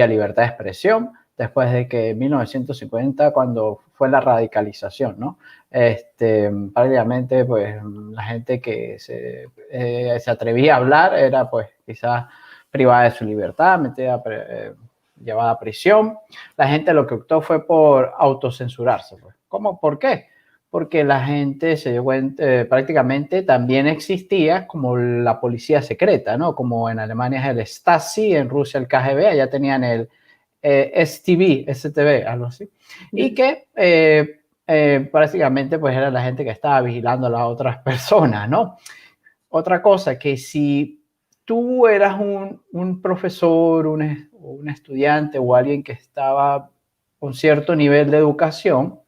libertad de expresión después de que en 1950, cuando fue la radicalización, ¿no? Prácticamente, pues, la gente que se atrevía a hablar era, pues, quizás privada de su libertad, llevada a prisión. La gente lo que optó fue por autocensurarse, pues. ¿Cómo? ¿Por qué? Porque la gente se dio cuenta, prácticamente también existía como la policía secreta, ¿no? Como en Alemania es el Stasi, en Rusia el KGB, allá tenían el STB, algo así. Y que prácticamente pues era la gente que estaba vigilando a las otras personas, ¿no? Otra cosa, que si tú eras un profesor, un estudiante o alguien que estaba con cierto nivel de educación,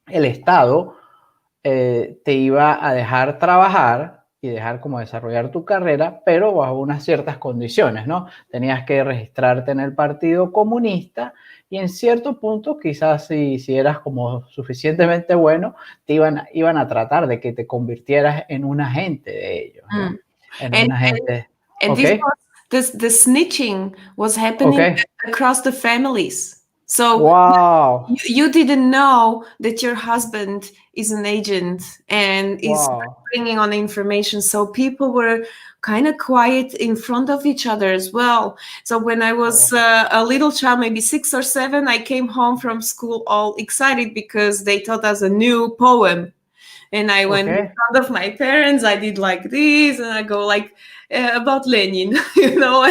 el Estado te iba a dejar trabajar y dejar como desarrollar tu carrera, pero bajo unas ciertas condiciones, ¿no? Tenías que registrarte en el Partido Comunista y en cierto punto, quizás si eras como suficientemente bueno, te iban a tratar de que te convirtieras en un agente de ellos, ¿no? And the snitching was happening across the families. So wow. you didn't know that your husband is an agent and is bringing on information. So people were kind of quiet in front of each other as well. So when I was a little child, maybe 6 or 7, I came home from school all excited because they taught us a new poem. And I went in front of my parents, I did like this, and I go like about Lenin, you know,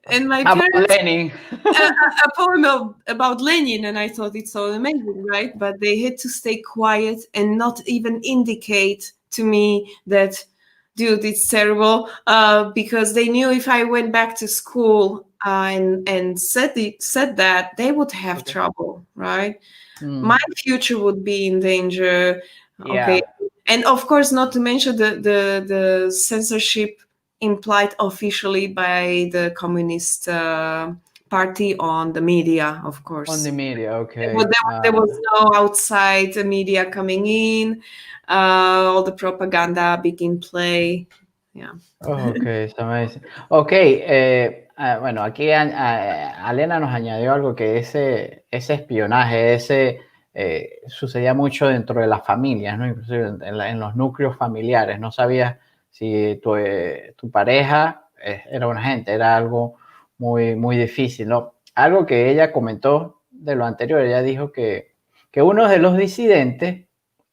and my parents, a poem about Lenin, and I thought it's so amazing, right? But they had to stay quiet and not even indicate to me that, dude, it's terrible, because they knew if I went back to school and said that, they would have trouble, right? My future would be in danger. Okay, and of course, not to mention the censorship implied officially by the Communist Party on the media, of course. On the media, okay. There was no outside media coming in. All the propaganda big in play. Yeah. Okay, it's amazing. Okay, bueno, aquí Alena nos añadió algo que ese espionaje, sucedía mucho dentro de las familias, ¿no? Inclusive en los núcleos familiares. No sabías si tu pareja era un agente, era algo muy, muy difícil, ¿no? Algo que ella comentó de lo anterior, ella dijo que uno de los disidentes,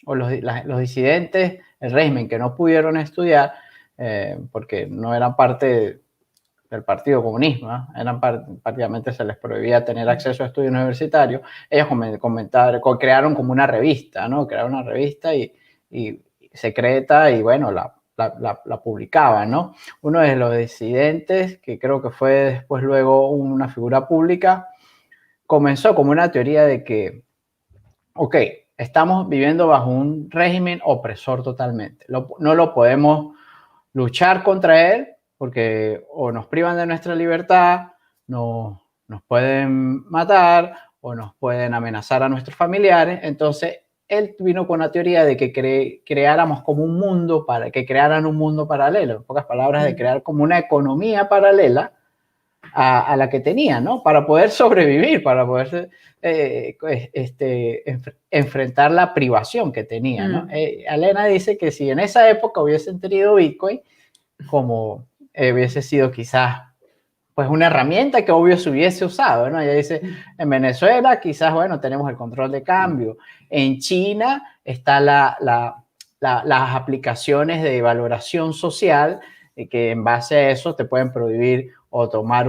o los disidentes del régimen que no pudieron estudiar, porque no eran parte del Partido Comunismo, ¿no? Prácticamente se les prohibía tener acceso a estudios universitarios. Ellos crearon como una revista, ¿no? Crearon una revista y secreta y bueno, la publicaban, ¿no? Uno de los disidentes, que creo que fue después luego una figura pública, comenzó como una teoría de que, ok, estamos viviendo bajo un régimen opresor totalmente. No lo podemos luchar contra él porque o nos privan de nuestra libertad, nos pueden matar o nos pueden amenazar a nuestros familiares. Entonces, él vino con la teoría de que creáramos como un mundo, que crearan un mundo paralelo. En pocas palabras, de crear como una economía paralela a la que tenían, ¿no? Para poder sobrevivir, para poder enfrentar la privación que tenían, ¿no? Alena dice que si en esa época hubiesen tenido Bitcoin, como hubiese sido quizás pues una herramienta que obvio se hubiese usado, ¿no? Ella dice, en Venezuela quizás, bueno, tenemos el control de cambio. En China está las aplicaciones de valoración social, que en base a eso te pueden prohibir o tomar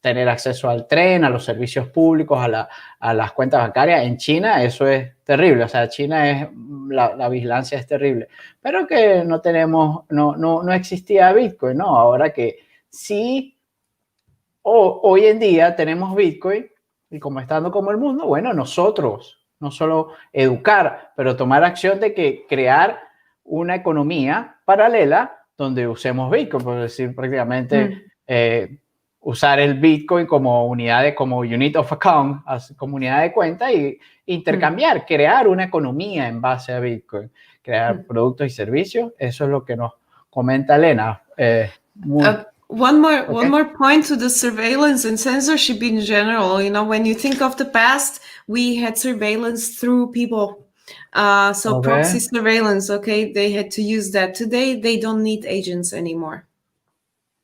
tener acceso al tren, a los servicios públicos, a las cuentas bancarias. En China eso es terrible, o sea, la vigilancia es terrible, pero que no existía Bitcoin, ¿no? Ahora que sí, hoy en día tenemos Bitcoin y como estando como el mundo, bueno, nosotros, no solo educar, pero tomar acción de que crear una economía paralela donde usemos Bitcoin, por decir prácticamente usar el Bitcoin como como unit of account, como unidad de cuenta y intercambiar, crear una economía en base a Bitcoin, crear productos y servicios. Eso es lo que nos comenta Alena. One more point to the surveillance and censorship in general. You know, when you think of the past, we had surveillance through people. Proxy surveillance, they had to use that. Today, they don't need agents anymore.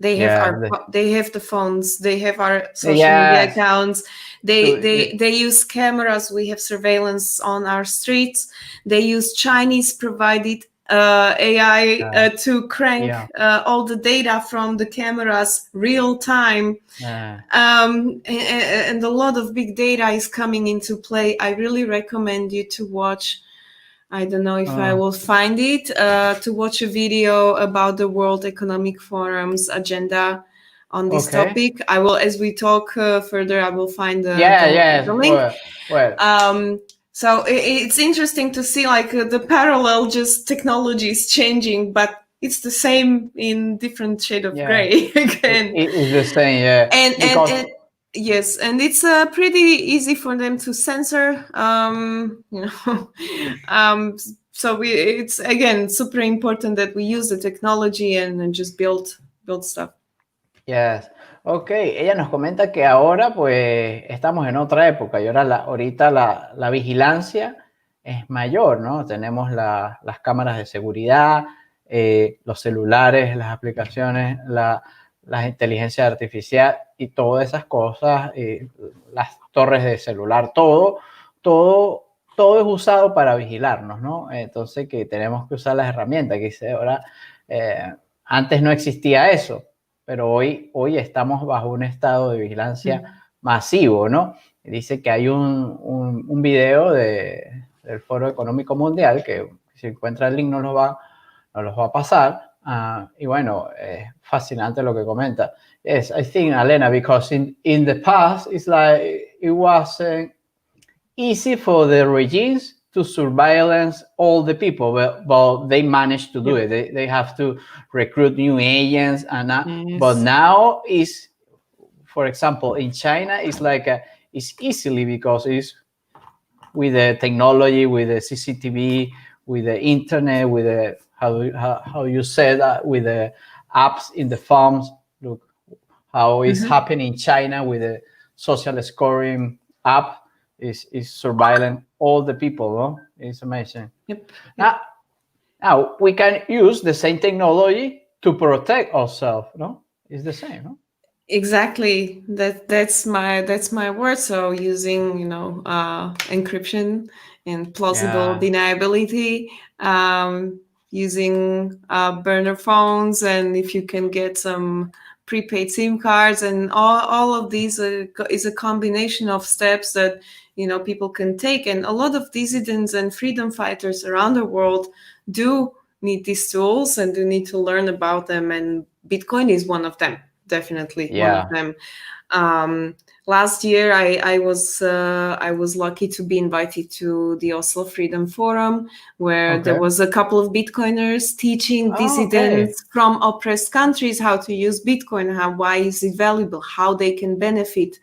They have they have the phones. They have our social media accounts. They use cameras. We have surveillance on our streets. They use Chinese provided AI to crank all the data from the cameras real time. And a lot of big data is coming into play. I really recommend you to watch. I don't know if I will find it, to watch a video about the World Economic Forum's agenda on this topic. I will, as we talk further, I will find the link. So it's interesting to see like the parallel, just technology is changing, but it's the same in different shade of gray again. It is the same, yeah. And yes, and it's pretty easy for them to censor, so it's again super important that we use the technology and just build stuff. Yes. Ok, ella nos comenta que ahora pues estamos en otra época y ahorita la vigilancia es mayor, ¿no? Tenemos las cámaras de seguridad, los celulares, las aplicaciones, las inteligencias artificiales y todas esas cosas, las torres de celular, todo es usado para vigilarnos, ¿no? Entonces que tenemos que usar las herramientas que dice ahora. Antes no existía eso, pero hoy estamos bajo un estado de vigilancia masivo, ¿no? Dice que hay un video del Foro Económico Mundial que si encuentra el link nos los va a pasar. Y bueno, fascinante lo que comenta. Yes, I think, Alena, because in the past, it's like it wasn't easy for the regimes to surveillance all the people, but they managed to do it. They have to recruit new agents, but now is, for example, in China, it's like it's easily because it's with the technology, with the CCTV, with the internet, with the how you said that, with the apps in the phones. Look how it's happening in China with the social scoring app is surveilling all the people. No? It's amazing. Yep. Now we can use the same technology to protect ourselves. No, it's the same. No? Exactly. That's my word. So using encryption and plausible deniability. Using burner phones, and if you can get some prepaid SIM cards, and all of these is a combination of steps that people can take, and a lot of dissidents and freedom fighters around the world do need these tools and do need to learn about them, and Bitcoin is one of them, definitely one of them. Last year, I was lucky to be invited to the Oslo Freedom Forum, where there was a couple of Bitcoiners teaching dissidents from oppressed countries how to use Bitcoin, why is it valuable, how they can benefit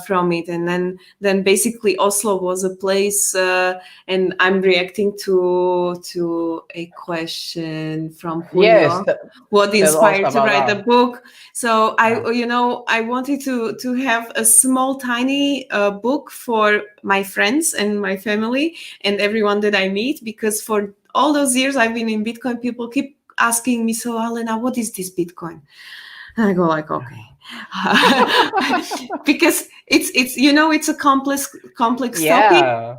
from it. And then basically Oslo was a place, and I'm reacting to a question from Julio, what inspired to write the book. So I wanted to have a small, tiny book for my friends and my family and everyone that I meet, because for all those years I've been in Bitcoin, people keep asking me, so Alena, what is this Bitcoin? And I go like, okay. Because it's a complex topic,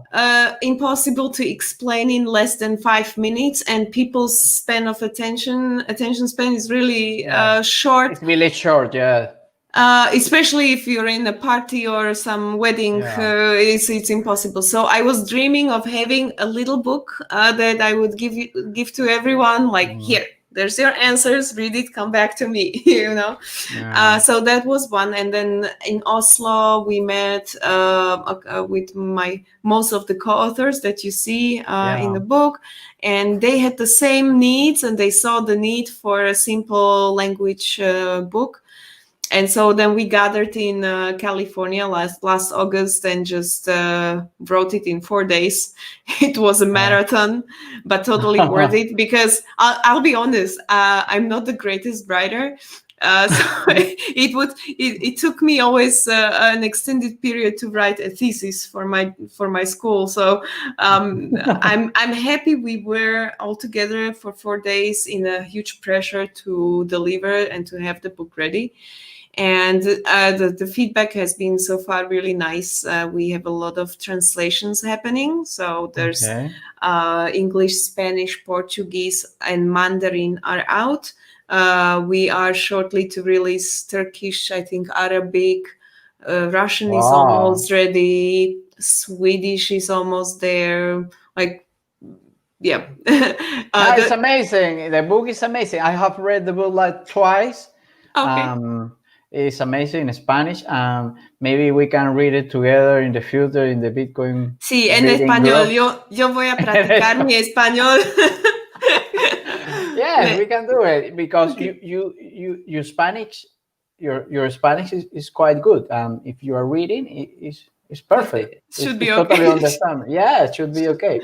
impossible to explain in less than 5 minutes, and people's attention span is really short. It's really short, especially if you're in a party or some wedding, it's impossible. So I was dreaming of having a little book that I would give to everyone, like, here, there's your answers, read it, come back to me, so that was one. And then in Oslo we met with most of the co-authors that you see in the book, and they had the same needs, and they saw the need for a simple language book. And so then we gathered in California last August and just wrote it in 4 days. It was a marathon, but totally worth it, because I'll be honest, I'm not the greatest writer. So it took me always an extended period to write a thesis for my school. So I'm happy we were all together for 4 days in a huge pressure to deliver and to have the book ready. And the feedback has been so far really nice. We have a lot of translations happening. So there's English, Spanish, Portuguese, and Mandarin are out. We are shortly to release Turkish, I think Arabic, Russian is almost ready, Swedish is almost there. It's amazing. The book is amazing. I have read the book like twice. Okay. It's amazing in Spanish. Maybe we can read it together in the future in the Bitcoin. Sí, en español. Yo voy a practicar mi español. Yes, we can do it, because your Spanish, your Spanish is quite good. If you are reading, it's perfect. Should be okay. Totally understand. Yeah, it should be okay.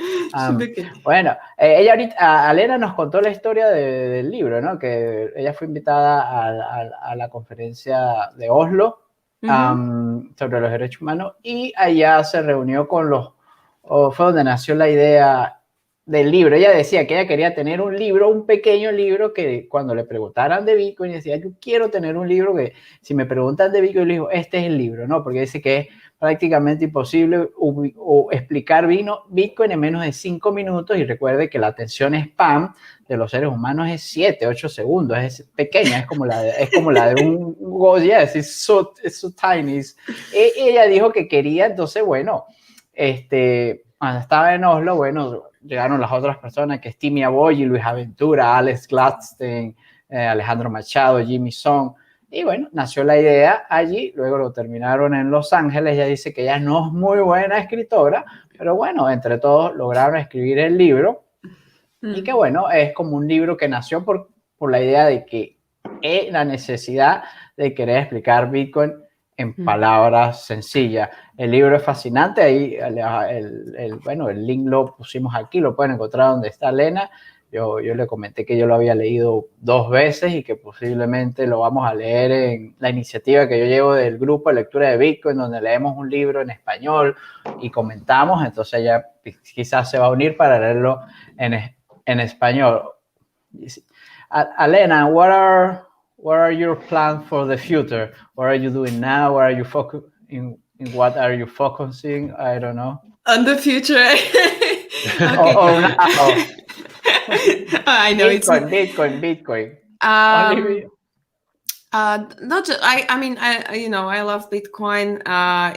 Bueno, ella ahorita, Alena nos contó la historia del libro, ¿no? Que ella fue invitada a la conferencia de Oslo sobre los derechos humanos, y allá se reunió con fue donde nació la idea del libro. Ella decía que ella quería tener un libro, un pequeño libro, que cuando le preguntaran de Bitcoin, decía, yo quiero tener un libro que si me preguntan de Bitcoin, le digo, este es el libro, ¿no? Porque dice que es prácticamente imposible explicar Bitcoin en menos de 5 minutos, y recuerde que la atención spam de los seres humanos es 7, 8 segundos, es pequeña, es como la de un Goya, es so tiny. Ella dijo que quería, entonces, bueno, cuando estaba en Oslo, bueno, llegaron las otras personas, que es Timmy Aboy, Luis Aventura, Alex Gladstein, Alejandro Machado, Jimmy Song. Y bueno, nació la idea allí, luego lo terminaron en Los Ángeles. Ella dice que ella no es muy buena escritora, pero bueno, entre todos lograron escribir el libro. Y que bueno, es como un libro que nació por la idea de que es la necesidad de querer explicar Bitcoin en palabras sencillas. El libro es fascinante, ahí el link lo pusimos aquí, lo pueden encontrar donde está Alena. Yo le comenté que yo lo había leído 2 veces y que posiblemente lo vamos a leer en la iniciativa que yo llevo del grupo de lectura de Bitcoin, donde leemos un libro en español y comentamos. Entonces ella quizás se va a unir para leerlo en español. Alena, what are your plans for the future? What are you doing now? What are you in what are you focusing? I don't know. On the future. I know Bitcoin. Not just, I love Bitcoin.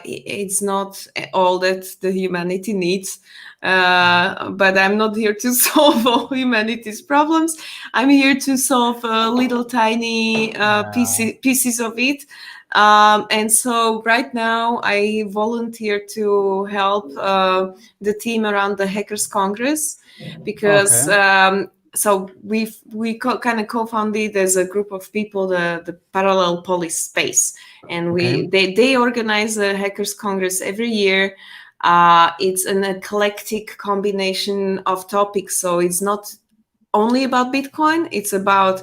It's not all that the humanity needs, but I'm not here to solve all humanity's problems. I'm here to solve little tiny pieces of it. And so right now I volunteer to help the team around the Hackers Congress, because so we kind of co-founded as a group of people the Parallel Polis Space, and they organize the Hackers Congress every year. It's an eclectic combination of topics, so it's not only about Bitcoin, it's about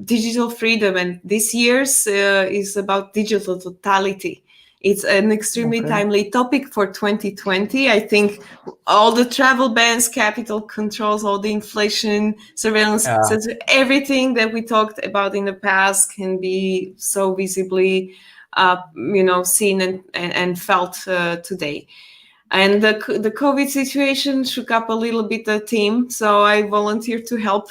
digital freedom, and this year's is about digital totality. It's an extremely timely topic for 2020. I think all the travel bans, capital controls, all the inflation, surveillance, everything that we talked about in the past can be so visibly, seen and felt today. And the COVID situation shook up a little bit the team, so I volunteered to help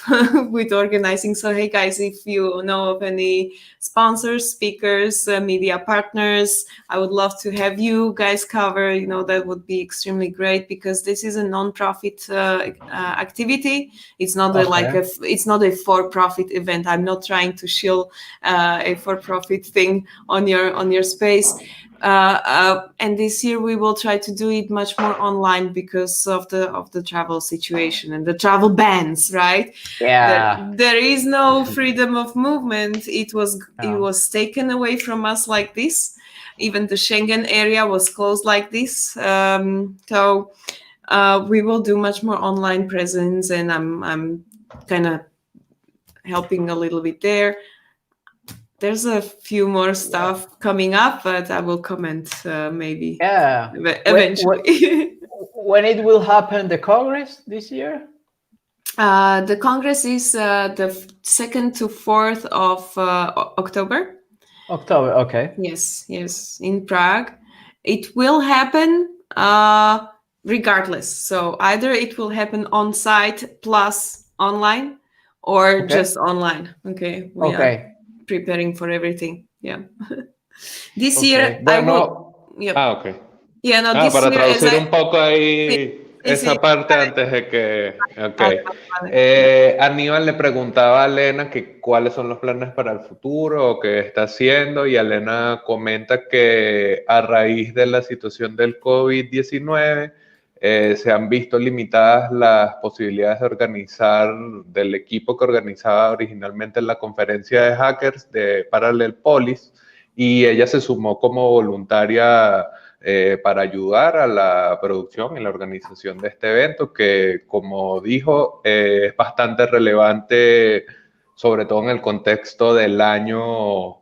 with organizing. So hey guys, if you know of any sponsors, speakers, media partners, I would love to have you guys cover. That would be extremely great, because this is a non-profit activity. It's not it's not a for-profit event. I'm not trying to shill a for-profit thing on your space. And this year we will try to do it much more online because of the travel situation and the travel bans, right? Yeah. There is no freedom of movement. It was taken away from us like this. Even the Schengen area was closed like this. So we will do much more online presence, and I'm kind of helping a little bit there. There's a few more stuff coming up, but I will comment maybe eventually. When it will happen, the Congress this year? The Congress is the 2nd to 4th of October. October, okay. Yes, in Prague. It will happen regardless. So either it will happen on site plus online, or just online. Okay. We are preparing for everything. Yeah. This year I will. Yep. Ok. Yeah, no, this para year, traducir un poco ahí esa parte antes de que... Aníbal le preguntaba a Alena que cuáles son los planes para el futuro o qué está haciendo, y Alena comenta que a raíz de la situación del COVID-19 se han visto limitadas las posibilidades de organizar, del equipo que organizaba originalmente la conferencia de hackers de Parallel Polis, y ella se sumó como voluntaria para ayudar a la producción y la organización de este evento, que, como dijo, es bastante relevante, sobre todo en el contexto del año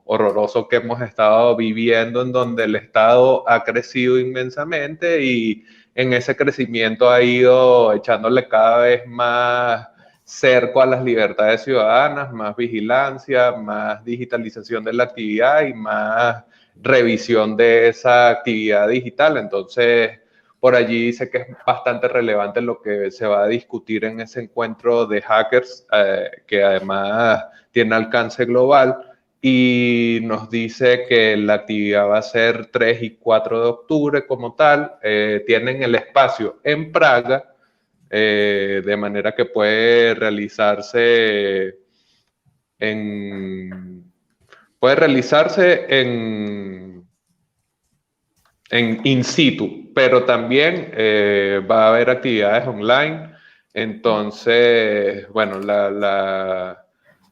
horroroso que hemos estado viviendo, en donde el Estado ha crecido inmensamente y en ese crecimiento ha ido echándole cada vez más cerco a las libertades ciudadanas, más vigilancia, más digitalización de la actividad y más revisión de esa actividad digital. Entonces, por allí dice que es bastante relevante lo que se va a discutir en ese encuentro de hackers, que además tiene alcance global, y nos dice que la actividad va a ser 3 y 4 de octubre como tal. Tienen el espacio en Praga, de manera que puede realizarse en in situ, pero también va a haber actividades online. Entonces, bueno,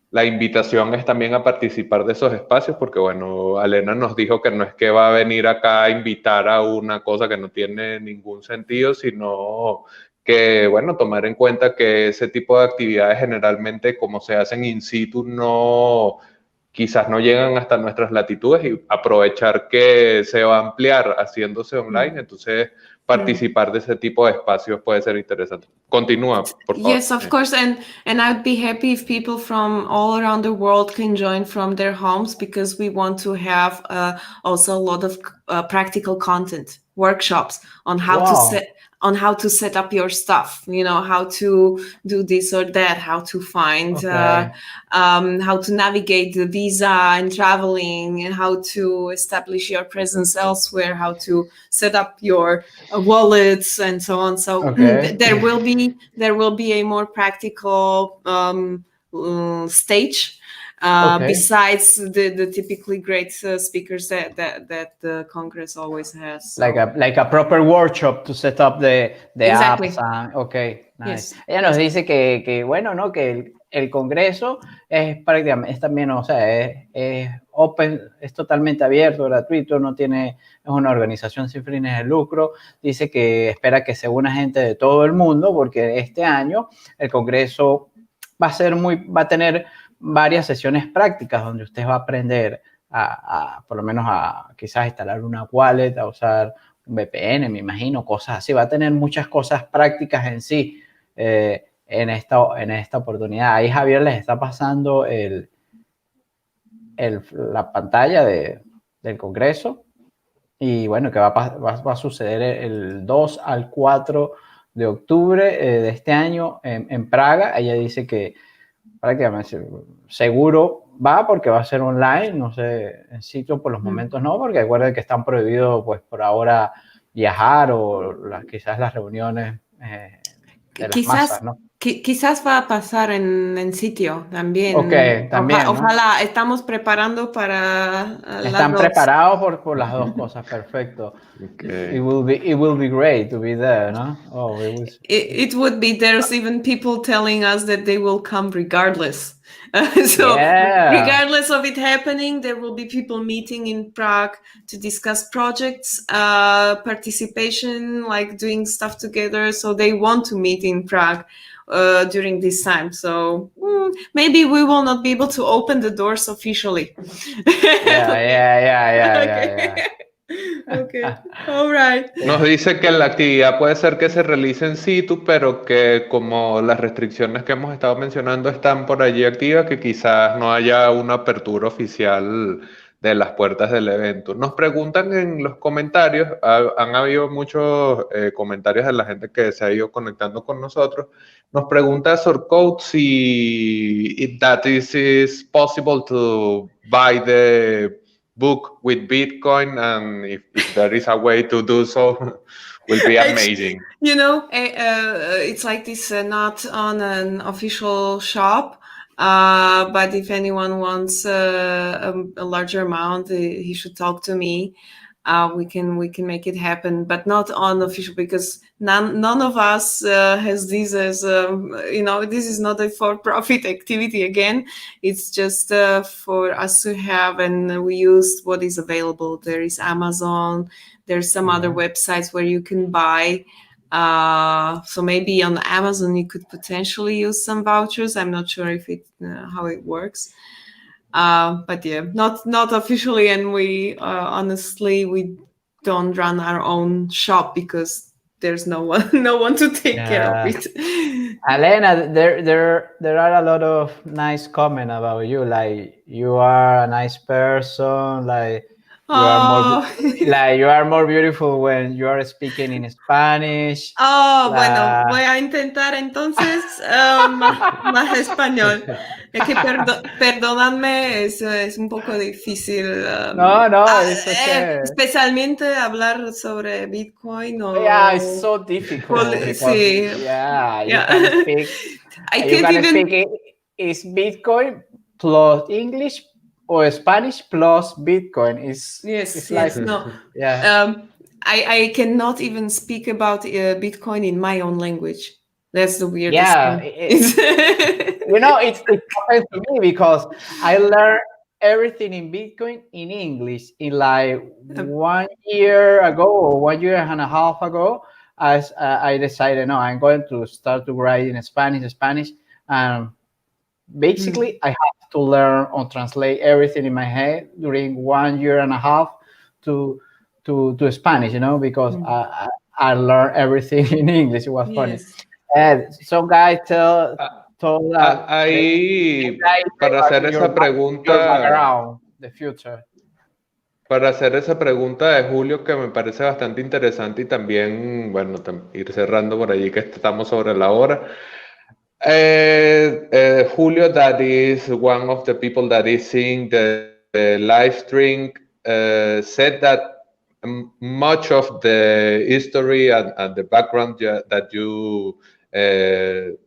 la invitación es también a participar de esos espacios, porque, bueno, Alena nos dijo que no es que va a venir acá a invitar a una cosa que no tiene ningún sentido, sino que, bueno, tomar en cuenta que ese tipo de actividades generalmente, como se hacen in situ, quizás no llegan hasta nuestras latitudes, y aprovechar que se va a ampliar haciéndose online. Entonces, participar de ese tipo de espacios puede ser interesante. Continúa, por favor. Yes, of course, and I'd be happy if people from all around the world can join from their homes, because we want to have also a lot of practical content, workshops on how to set up your stuff, how to do this or that, how to find, how to navigate the visa and traveling, and how to establish your presence elsewhere, how to set up your wallets and so on. So there will be a more practical stage. Besides the typically great speakers that the Congress always has, so. like a proper workshop to set up the apps. Nice. Yes. Ella nos dice que bueno, ¿no? Que el Congreso es prácticamente, es también, o sea, es open, es totalmente abierto, gratuito, es una organización sin fines de lucro. Dice que espera que se una gente de todo el mundo, porque este año el Congreso va a tener varias sesiones prácticas donde usted va a aprender por lo menos a quizás instalar una wallet, a usar un VPN, me imagino, cosas así. Va a tener muchas cosas prácticas en sí en esta oportunidad. Ahí Javier les está pasando la pantalla del Congreso. y bueno, que va a suceder el 2 al 4 de octubre de este año en Praga. Ella dice que prácticamente seguro va porque va a ser online, no sé, en sitio por los momentos no, porque recuerden que están prohibidos pues por ahora viajar o quizás las reuniones de las masas, ¿no? Quizás va a pasar en sitio también. Ok, también, ¿no? Ojalá, estamos preparando para las Están dos. preparados por las dos cosas, perfecto. Okay. It will be great to be there, ¿no? Oh, It would be, there's even people telling us that they will come regardless. So yeah. regardless of it happening, there will be people meeting in Prague to discuss projects, participation, like doing stuff together. So they want to meet in Prague during this time. So maybe we will not be able to open the doors officially. Yeah. Okay, all right. Nos dice que la actividad puede ser que se realice en situ, pero que como las restricciones que hemos estado mencionando están por allí activas, que quizás no haya una apertura oficial de las puertas del evento. Nos preguntan en los comentarios, han habido muchos comentarios de la gente que se ha ido conectando con nosotros. Nos pregunta Sorcode si that is possible to buy the book with Bitcoin, and if there is a way to do so, will be amazing. You know, it's like this, not on an official shop, but if anyone wants a larger amount, he should talk to me. We can make it happen, but not on official, because none of us has this as this is not a for-profit activity. Again, it's just for us to have, and we used what is available. There is Amazon. There's some other websites where you can buy. So maybe on Amazon you could potentially use some vouchers. I'm not sure if how it works. But yeah, not officially, and we honestly we don't run our own shop because there's no one to take care of it. Alena, there are a lot of nice comments about you. Like, you are a nice person. Like, you are more beautiful when you are speaking in Spanish. Bueno, voy a intentar entonces más español. Es que perdóname, es un poco difícil. No, it's okay. Especialmente hablar sobre Bitcoin o... Yeah, it's so difficult. Sí. Yeah, you can speak. Is Bitcoin plus English or Spanish plus Bitcoin? Yes, like, no. Yeah. I cannot even speak about Bitcoin in my own language. That's the weirdest thing. It's happened to me because I learned everything in Bitcoin in English in like 1 year ago or 1 year and a half ago. As I decided, no, I'm going to start to write in Spanish. Basically, I have to learn or translate everything in my head during 1 year and a half to Spanish, because I learned everything in English. It was funny. And some guys told ahí, para hacer esa pregunta, the future. Para hacer esa pregunta de Julio, que me parece bastante interesante, y también, bueno, ir cerrando por allí que estamos sobre la hora. Julio, that is one of the people that is seeing the live stream, said that much of the history and the background that you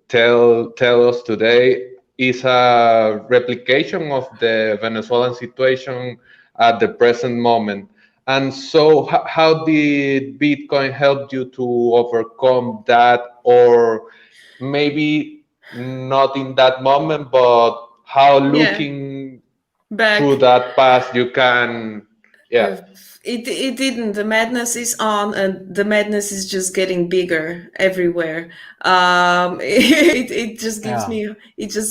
tell us today is a replication of the Venezuelan situation at the present moment. And so how did Bitcoin help you to overcome that? Or maybe not in that moment, but how looking back through that past you can... It didn't. The madness is on, and the madness is just getting bigger everywhere. It just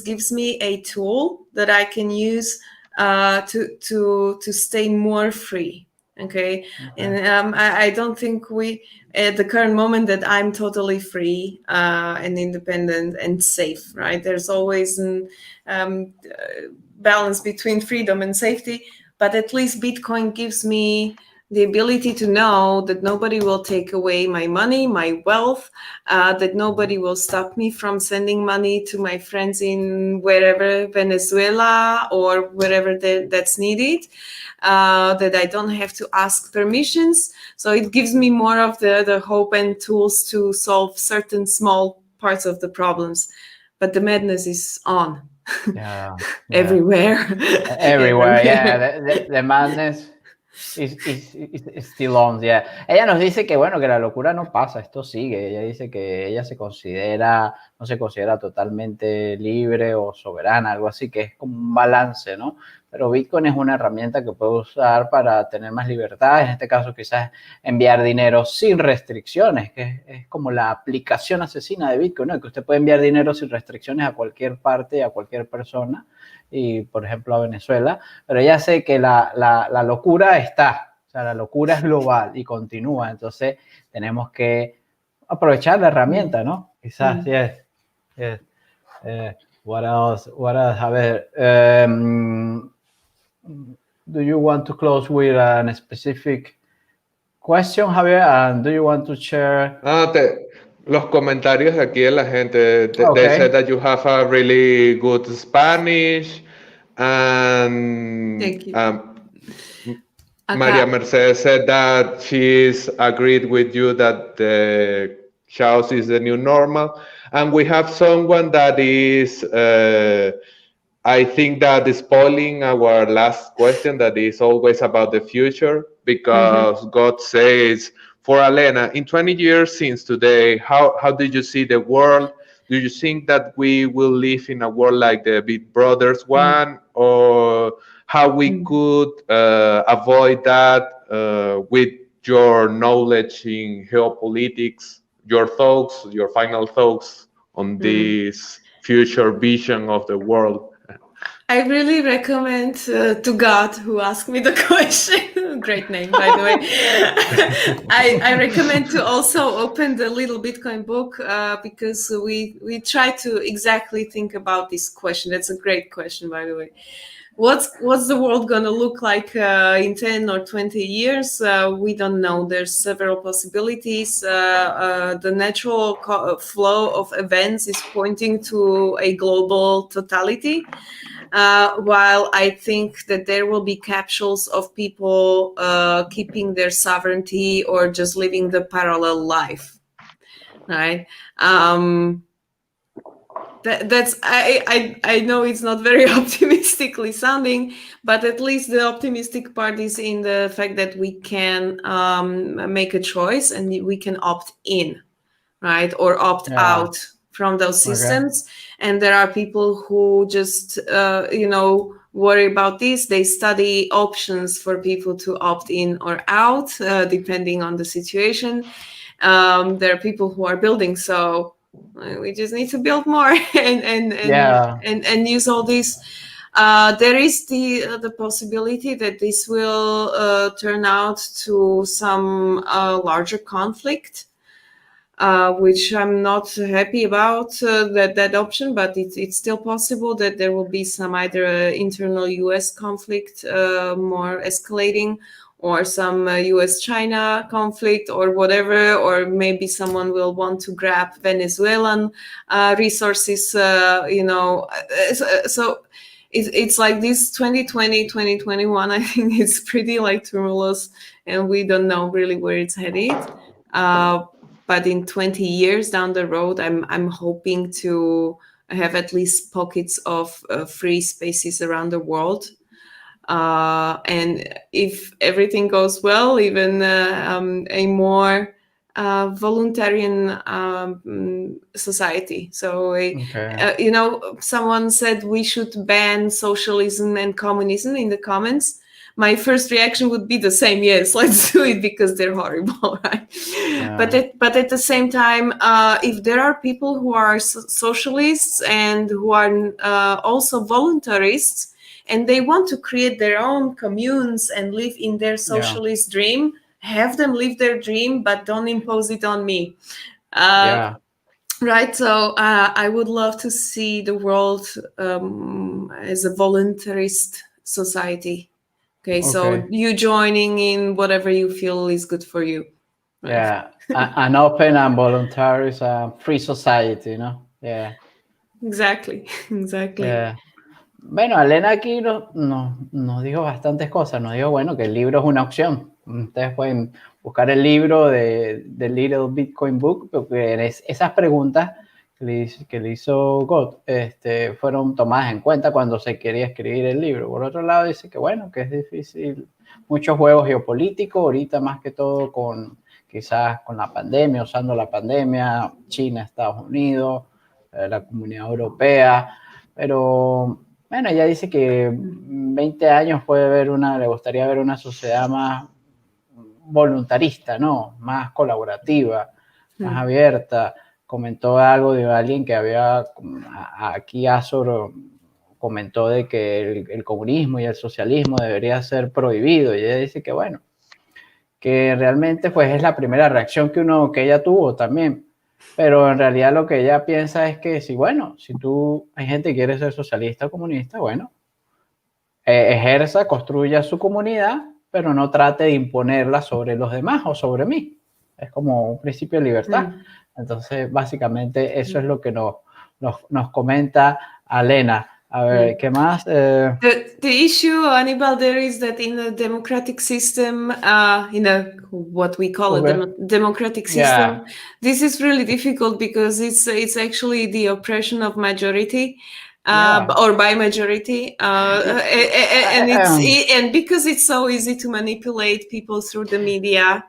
gives me a tool that I can use to stay more free. Okay. And I don't think we at the current moment that I'm totally free and independent and safe. Right. There's always a balance between freedom and safety. But at least Bitcoin gives me the ability to know that nobody will take away my money, my wealth, that nobody will stop me from sending money to my friends in wherever, Venezuela or wherever that's needed, that I don't have to ask permissions. So it gives me more of the hope and tools to solve certain small parts of the problems. But the madness is on. Yeah, everywhere. Everywhere, yeah. The madness is still on, yeah. Ella nos dice que, bueno, que la locura no pasa, esto sigue. Ella dice que ella no se considera totalmente libre o soberana, algo así, que es como un balance, ¿no? Pero Bitcoin es una herramienta que puede usar para tener más libertad. En este caso, quizás enviar dinero sin restricciones, que es como la aplicación asesina de Bitcoin, ¿no? Que usted puede enviar dinero sin restricciones a cualquier parte, a cualquier persona, y por ejemplo a Venezuela. Pero ya sé que la locura está, o sea, la locura es global y continúa. Entonces, tenemos que aprovechar la herramienta, ¿no? Quizás, yes. What else? A ver, do you want to close with a specific question, Javier? And do you want to share? Los comentarios de aquí de la gente. They said that you have a really good Spanish, and Thank you. Maria Mercedes said that she's agreed with you that the chaos is the new normal. And we have someone that is, I think that is spoiling our last question, that is always about the future, because God says, for Alena, in 20 years since today, how did you see the world? Do you think that we will live in a world like the Big Brothers one, or how we could avoid that with your knowledge in geopolitics, your thoughts, your final thoughts on this future vision of the world? I really recommend to God, who asked me the question, great name, by the way. I recommend to also open the Little Bitcoin book because we try to exactly think about this question. That's a great question, by the way. What's the world going to look like in 10 or 20 years? We don't know. There's several possibilities. The natural flow of events is pointing to a global totality. While I think that there will be capsules of people keeping their sovereignty or just living the parallel life, right? That's I know it's not very optimistically sounding, but at least the optimistic part is in the fact that we can make a choice and we can opt in, right, or opt out from those systems. And there are people who just worry about this. They study options for people to opt in or out depending on the situation. There are people who are building, so we just need to build more and use all these. There is the possibility that this will turn out to some larger conflict, which I'm not happy about that option, but it's still possible that there will be some either internal US conflict more escalating, or some US-China conflict or whatever, or maybe someone will want to grab Venezuelan resources, So it's like this 2020, 2021, I think it's pretty like tumultuous, and we don't know really where it's headed. But in 20 years down the road, I'm hoping to have at least pockets of free spaces around the world. And if everything goes well, even a more voluntarian society. So, someone said we should ban socialism and communism in the comments. My first reaction would be the same. Yes, let's do it because they're horrible, right? Yeah. But at the same time, if there are people who are socialists and who are also voluntarists, and they want to create their own communes and live in their socialist dream, have them live their dream, but don't impose it on me. Right. So I would love to see the world as a voluntarist society. Okay, so you joining in whatever you feel is good for you. Right? Yeah, an open and voluntary free society, ¿no? Yeah. Exactly. Yeah. Bueno, Alena aquí nos dijo bastantes cosas. Nos dijo, bueno, que el libro es una opción. Ustedes pueden buscar el libro de Little Bitcoin Book, porque esas preguntas que le hizo God fueron tomadas en cuenta cuando se quería escribir el libro. Por otro lado, dice que bueno, que es difícil. Muchos juegos geopolíticos, ahorita más que todo quizás con la pandemia, usando la pandemia, China, Estados Unidos, la Comunidad Europea, pero bueno, ella dice que 20 años le gustaría ver una sociedad más voluntarista, ¿no? Más colaborativa, más abierta. Comentó algo de alguien que había, aquí Azor comentó de que el comunismo y el socialismo debería ser prohibido, y ella dice que bueno, que realmente pues es la primera reacción que ella tuvo también, pero en realidad lo que ella piensa es que si hay gente que quiere ser socialista o comunista, bueno, ejerza, construya su comunidad, pero no trate de imponerla sobre los demás o sobre mí. Es como un principio de libertad. Entonces, básicamente eso es lo que nos comenta Alena. A ver, ¿qué más? The issue, Aníbal, there is that in a democratic system, what we call a democratic system, this is really difficult because it's actually the oppression of majority, or by majority, and because it's so easy to manipulate people through the media.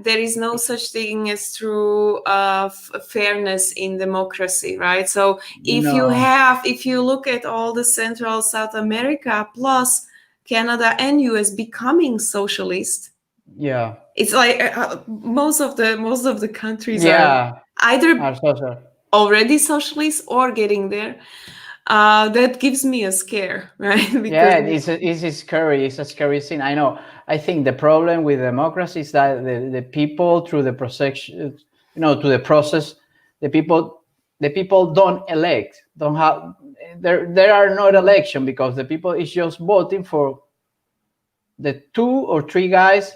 There is no such thing as true fairness in democracy, right? So if you look at all the Central South America plus Canada and US becoming socialist, it's like most of the countries are either already socialist or getting there. That gives me a scare, right? Because it's scary. It's a scary thing. I know. I think the problem with democracy is that the people through the process, to the process, the people don't elect. Don't have there are not election because the people is just voting for the 2 or 3 guys,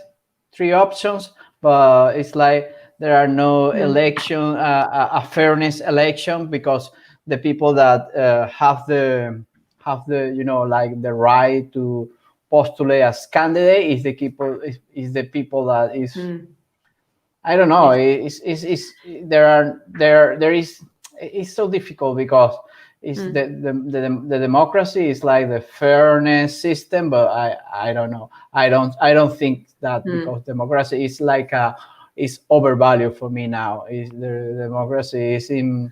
3 options, but it's like there are no election, a fairness election, because the people that have the like the right to postulate as candidate is the people that is I don't know, it's so difficult because it's the democracy is like the fairness system, but I don't know. I don't think that because democracy is like is overvalued for me now. Is the democracy is in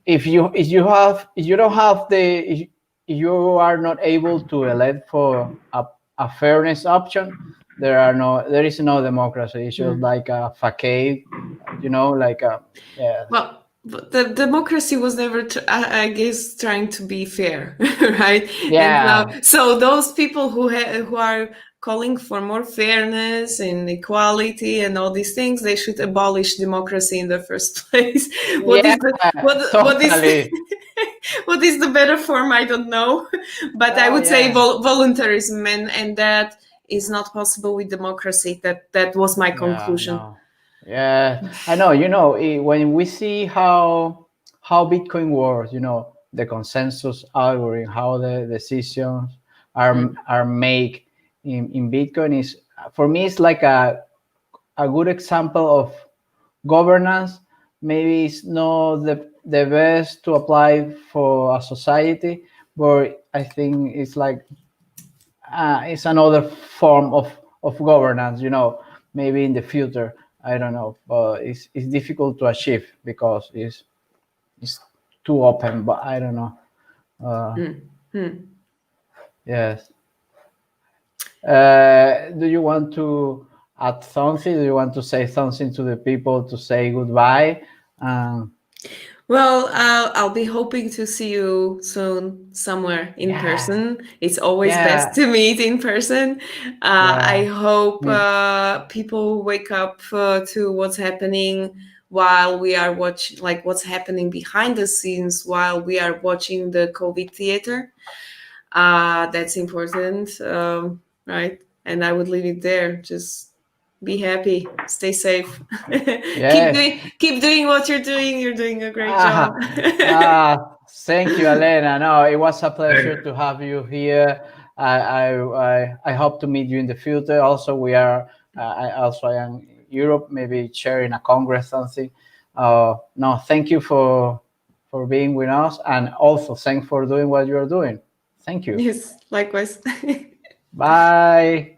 if you are not able to elect for a fairness option, there is no democracy. It's just like a facade, like a Well, but the democracy was never, I guess, trying to be fair, right? Yeah. And so those people who are calling for more fairness and equality and all these things, they should abolish democracy in the first place. What is the better form? I don't know, but I would say voluntarism, and that is not possible with democracy. That was my conclusion. No. Yeah, I know. When we see how Bitcoin works, the consensus algorithm, how the decisions are made in Bitcoin is, for me, it's like a good example of governance. Maybe it's not the best to apply for a society, but I think it's like it's another form of governance. Maybe in the future. I don't know, but it's difficult to achieve because it's too open. But I don't know. Yes. Do you want to add something? Do you want to say something to the people to say goodbye? Well, I'll be hoping to see you soon somewhere in person. It's always best to meet in person. I hope people wake up to what's happening while we are watching, like what's happening behind the scenes while we are watching the COVID theater. That's important, right? And I would leave it there. Just be happy, stay safe. Yes. keep doing what you're doing. You're doing a great job. Thank you, Alena. No, it was a pleasure to have you here. I hope to meet you in the future. Also, we are. I am in Europe, maybe sharing a congress, something. No, thank you for being with us, and also thanks for doing what you are doing. Thank you. Yes, likewise. Bye.